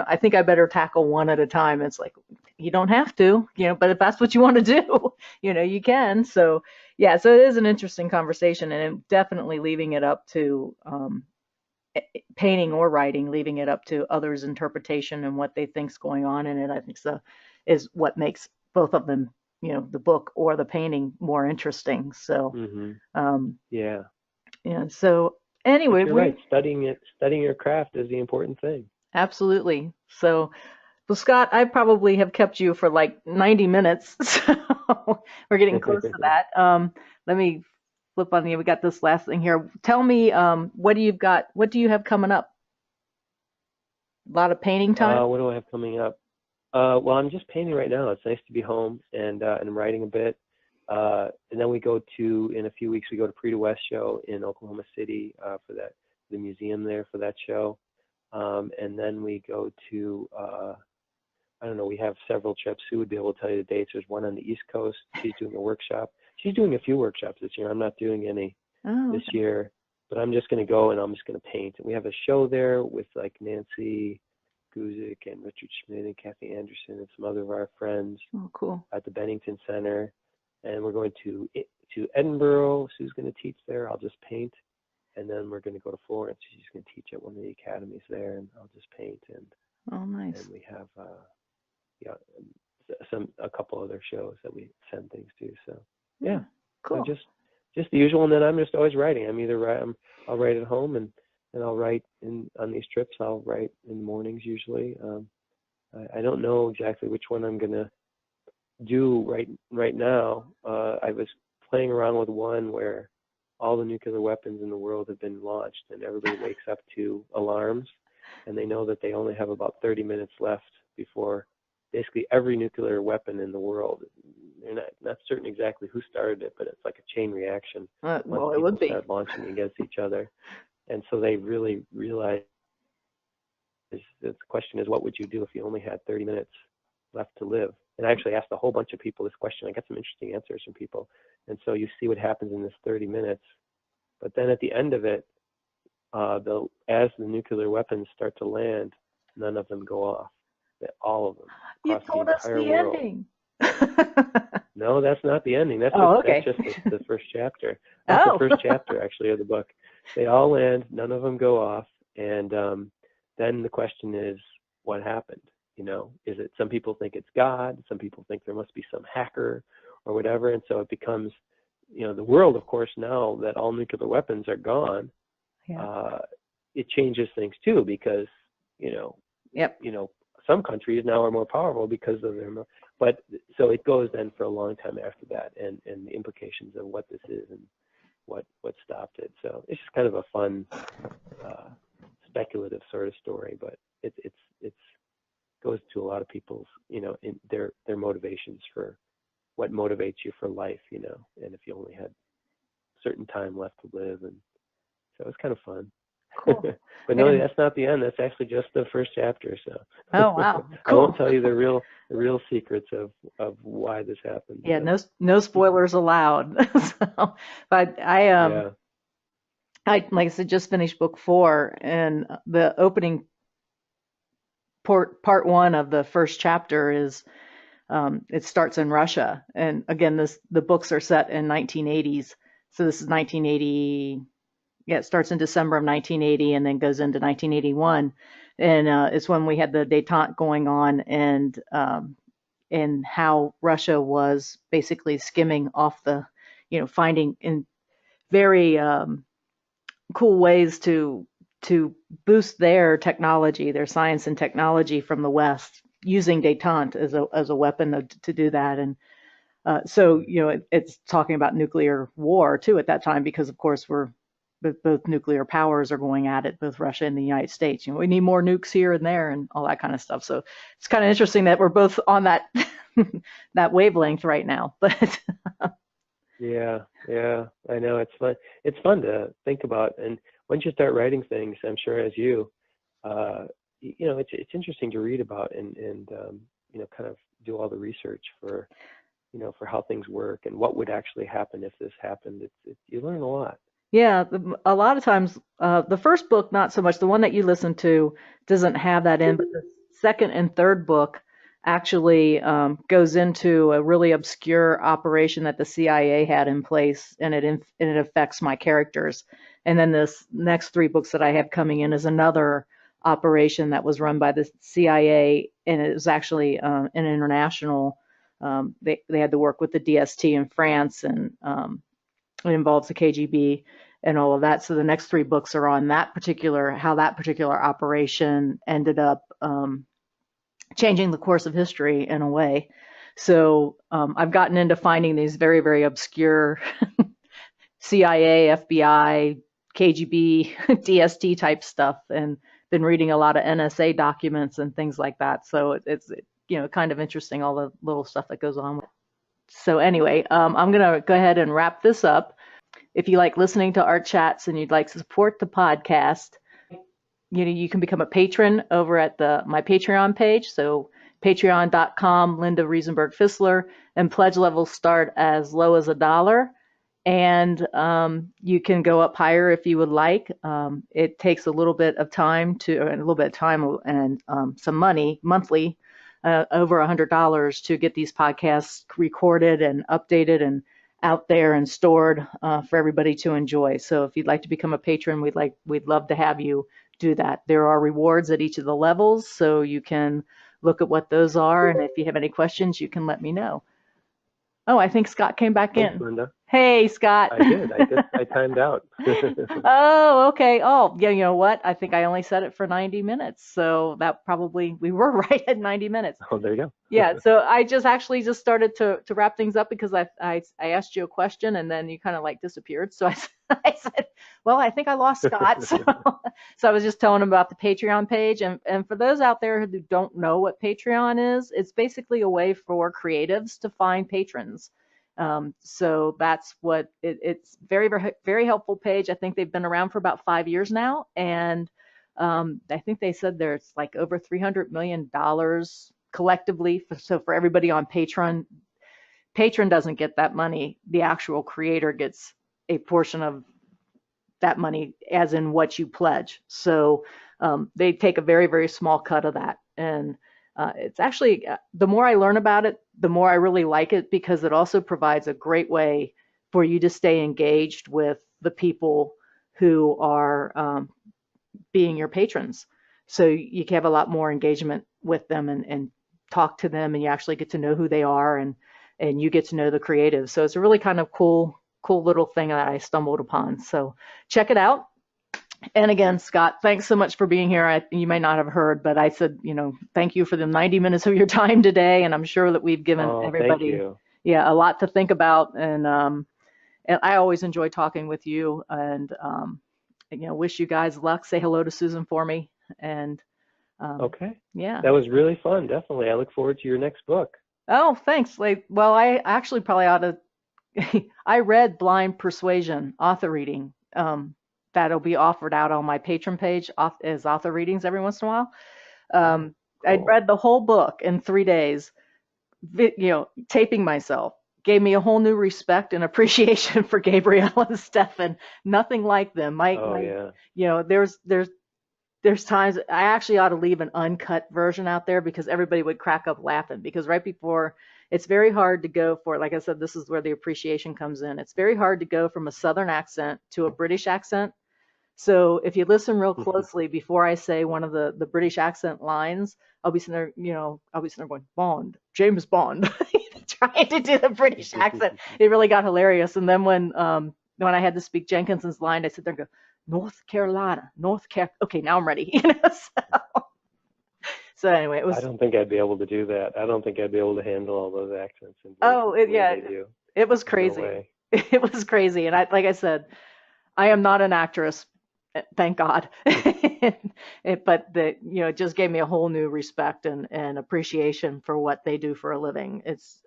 I think I better tackle one at a time. It's like, you don't have to, but if that's what you want to do, you can. So, yeah, so it is an interesting conversation and definitely leaving it up to painting or writing, leaving it up to others' interpretation and what they think's going on in it. I think so is what makes both of them, the book or the painting more interesting. So, Hmm. um, Yeah. yeah. So But anyway, you're right. Studying your craft is the important thing. absolutely. So, well, Scott, I probably have kept you for like 90 minutes, so we're getting close to that. Let me flip on you. We got this last thing here. Tell me, what do you got? What do you have coming up? A lot of painting time? What do I have coming up? Well, I'm just painting right now. It's nice to be home and I'm writing a bit. And then in a few weeks, we go to Pre to West show in Oklahoma City for the museum there for that show. And then we go to, I don't know, we have several trips. Sue would be able to tell you the dates. There's one on the East Coast. She's doing a workshop. She's doing a few workshops this year. I'm not doing any Oh, this okay. year, but I'm just going to go and I'm just going to paint. And we have a show there with like Nancy Guzik and Richard Schmidt and Kathy Anderson and some other of our friends Oh, cool. at the Bennington Center. And we're going to Edinburgh. Sue's going to teach there. I'll just paint. And then we're going to go to Florence. She's going to teach at one of the academies there, and I'll just paint. Oh, And nice. we have yeah, a couple other shows that we send things to. So yeah, Yeah, so cool. just the usual. And then I'm just always writing. I'll write at home and I'll write on these trips. I'll write in the mornings usually. I don't know exactly which one I'm gonna do right now. I was playing around with one where all the nuclear weapons in the world have been launched and everybody wakes up to alarms and they know that they only have about 30 minutes left before basically every nuclear weapon in the world. They're not certain exactly who started it, but it's like a chain reaction once Well, it would people be. start launching against each other. And so they really realize the question is, what would you do if you only had 30 minutes left to live? And I actually asked a whole bunch of people this question. I got some interesting answers from people. And so you see what happens in this 30 minutes. But then at the end of it, as the nuclear weapons start to land, none of them go off. All of them You across the told us entire the world. ending. No, that's not the ending. Oh, That's okay. just the first chapter. That's the Oh, first chapter actually of the book. They all land, none of them go off, and then the question is, what happened? Is it, some people think it's God, some people think there must be some hacker or whatever, and so it becomes, the world, of course, now that all nuclear weapons are gone, yeah. it changes things too because you know Yep. some countries now are more powerful because of their, but so it goes then for a long time after that, and the implications of what this is and what stopped it. So it's just kind of a fun uh, speculative sort of story, but it's goes to a lot of people's in their motivations for what motivates you for life, and if you only had certain time left to live, and so it's kind of fun. Cool. But no, And that's not the end. That's actually just the first chapter. So oh, wow. I won't Cool. tell you the real secrets of why this happened. Yeah, So no spoilers allowed. So, but yeah. I like I said, just finished book 4, and the opening part one of the first chapter is it starts in Russia, and again, the books are set in 1980s. So this is 1980. Yeah, it starts in December of 1980 and then goes into 1981, and it's when we had the détente going on, and how Russia was basically skimming off finding in very cool ways to boost their technology, their science and technology from the West, using détente as a weapon to do that. And so it's talking about nuclear war too at that time, because of course both nuclear powers are going at it, both Russia and the United States. We need more nukes here and there and all that kind of stuff. So it's kind of interesting that we're both on that that wavelength right now. But Yeah, yeah, I know it's fun. It's fun to think about, and once you start writing things, I'm sure as you, it's interesting to read about and kind of do all the research for for how things work and what would actually happen if this happened. You learn a lot. Yeah, a lot of times, the first book, not so much. The one that you listened to doesn't have that in, but the second and third book actually goes into a really obscure operation that the CIA had in place, and it affects my characters. And then this next three books that I have coming in is another operation that was run by the CIA, and it was actually an international. They had to work with the DST in France, and it involves the KGB and all of that. So the next three books are on how that particular operation ended up changing the course of history in a way. So I've gotten into finding these very, very obscure CIA, FBI, KGB, DST type stuff, and been reading a lot of NSA documents and things like that. So it's kind of interesting, all the little stuff that goes on. So anyway, I'm going to go ahead and wrap this up. If you like listening to Art Chats and you'd like to support the podcast, you can become a patron over at my Patreon page. So patreon.com, Linda Riesenberg Fisler, and pledge levels start as low as $1. And you can go up higher if you would like. It takes a little bit of time and some money monthly, over $100 to get these podcasts recorded and updated and out there and stored for everybody to enjoy. So if you'd like to become a patron, we'd love to have you do that. There are rewards at each of the levels, so you can look at what those are. And if you have any questions, you can let me know. Oh, I think Scott came back in. Linda. Hey, Scott. I did. I timed out. Oh, okay. Oh, yeah. You know what? I think I only set it for 90 minutes. So that we were right at 90 minutes. Oh, there you go. Yeah. So I actually just started to wrap things up because I asked you a question and then you kind of like disappeared. So I said, well, I think I lost Scott. So I was just telling him about the Patreon page. And for those out there who don't know what Patreon is, it's basically a way for creatives to find patrons. So that's what it's very, very, very helpful page. I think they've been around for about 5 years now. And I think they said there's like over $300 million collectively. So for everybody on Patreon doesn't get that money. The actual creator gets a portion of that money as in what you pledge. So they take a very, very small cut of that. And it's actually, the more I learn about it, the more I really like it because it also provides a great way for you to stay engaged with the people who are being your patrons. So you can have a lot more engagement with them and talk to them, and you actually get to know who they are, and you get to know the creatives. So it's a really kind of cool little thing that I stumbled upon. So check it out. And again, Scott, thanks so much for being here. You may not have heard, but I said, thank you for the 90 minutes of your time today. And I'm sure that we've given everybody, a lot to think about. And I always enjoy talking with you. And wish you guys luck. Say hello to Susan for me. And okay, yeah, that was really fun. Definitely, I look forward to your next book. Oh, thanks. Well, I actually probably ought to. I read Blind Persuasion author reading. That'll be offered out on my patron page as author readings every once in a while. Cool. I read the whole book in 3 days, taping myself. Gave me a whole new respect and appreciation for Gabrielle and Stefan. Nothing like them. There's times I actually ought to leave an uncut version out there because everybody would crack up laughing because right before, it's very hard to go for, like I said, this is where the appreciation comes in. It's very hard to go from a Southern accent to a British accent. So if you listen real closely before I say one of the British accent lines, I'll be sitting there, going, Bond, James Bond, trying to do the British accent. It really got hilarious. And then when I had to speak Jenkinson's line, I sit there and go, North Carolina. Okay, now I'm ready. So anyway, it was. I don't think I'd be able to do that. I don't think I'd be able to handle all those accents. It was crazy. No way. It was crazy. And like I said, I am not an actress, thank God. But it just gave me a whole new respect and appreciation for what they do for a living. It's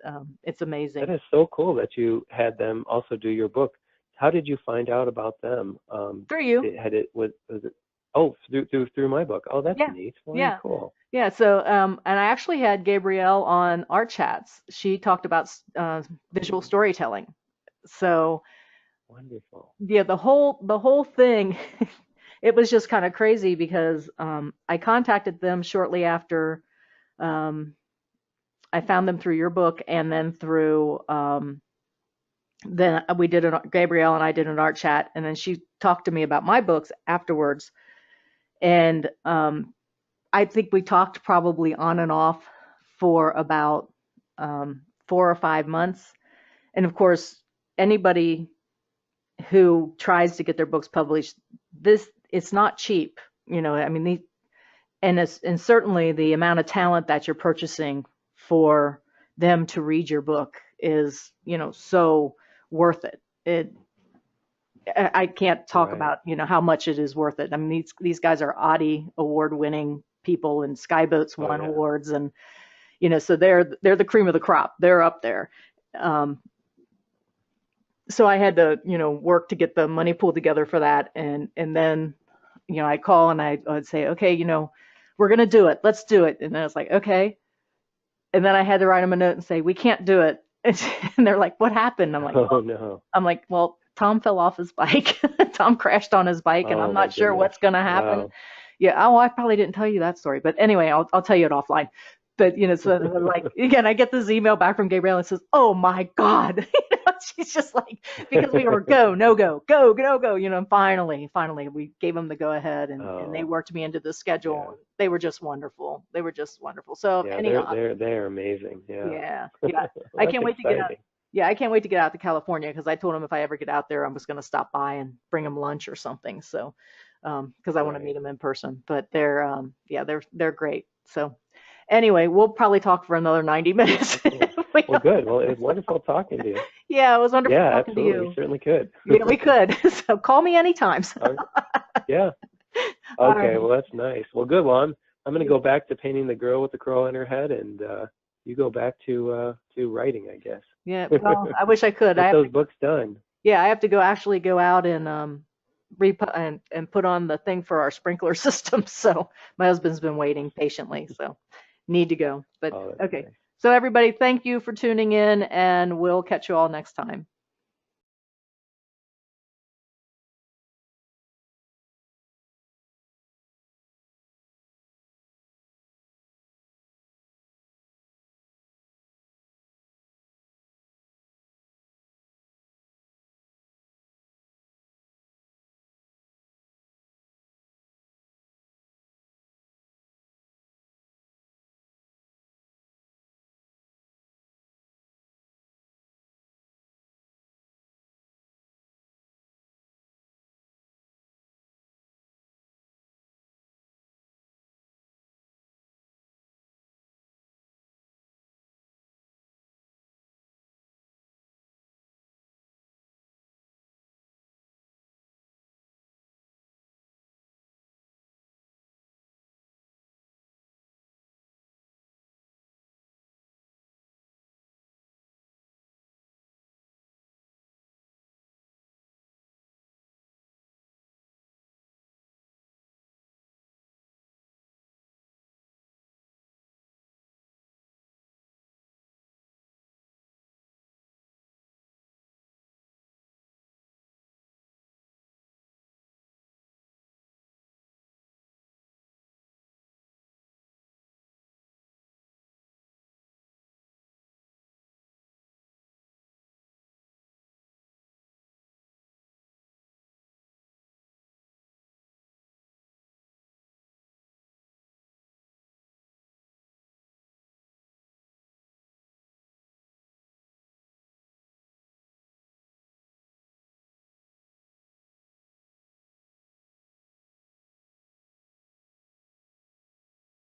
amazing. That is so cool that you had them also do your book. How did you find out about them? Through you. Was it Oh, through my book. Oh, that's Yeah, neat. Well, very yeah, cool. yeah. So, and I actually had Gabrielle on Art Chats. She talked about visual Mm, storytelling. So, wonderful. yeah, the whole thing, it was just kind of crazy because I contacted them shortly after um, I found them through your book, and then through then we did an Gabrielle and I did an art chat, and then she talked to me about my books afterwards, and I think we talked probably on and off for about 4 or 5 months, and of course, anybody who tries to get their books published, this it's not cheap. I mean, and certainly the amount of talent that you're purchasing for them to read your book is, so worth it. I can't talk Right. about, how much it is worth it. I mean, these guys are Audie award winning people, and Skyboat's Oh won yeah. awards, and so they're the cream of the crop. They're up there. Um, so I had to, work to get the money pulled together for that, and then, I'd call and I'd say, okay, we're gonna do it. Let's do it. And then it's like, okay. And then I had to write them a note and say, we can't do it. And they're like, what happened? I'm like, Oh no. well, Tom fell off his bike. Tom crashed on his bike, and I'm Oh my not sure goodness. what's gonna happen. Wow. Yeah. Oh, I probably didn't tell you that story, but anyway, I'll tell you it offline. But so like again, I get this email back from Gabrielle and says, "Oh my God," she's just like, because we were go, no go, go, no go, and finally, we gave them the go ahead, and they Oh worked me into the schedule. yeah. They were just wonderful. They were just wonderful. So Yeah, anyhow, they're amazing. Yeah. yeah, yeah, I Well, that's can't wait to get out. exciting. Yeah, I can't wait to get out to California because I told them if I ever get out there, I'm just going to stop by and bring them lunch or something. So, because I want to Right. meet them in person. But yeah, they're great. So, anyway, we'll probably talk for another 90 minutes. Excellent. Well, good. Well, it's wonderful talking to you. Yeah, it was wonderful Yeah, talking to absolutely. We you. certainly could. Yeah, we could. So call me anytime. All right. Yeah. All Okay. right. Well, that's nice. Well, good. Well, I'm going to go back to painting the girl with the crow on her head, and you go back to writing, I guess. Yeah. Well, I wish I could. I Get have those to. books done. Yeah, I have to go out and and put on the thing for our sprinkler system. So my husband's been waiting patiently. So need to go. But Oh, that's okay. nice. So everybody, thank you for tuning in, and we'll catch you all next time.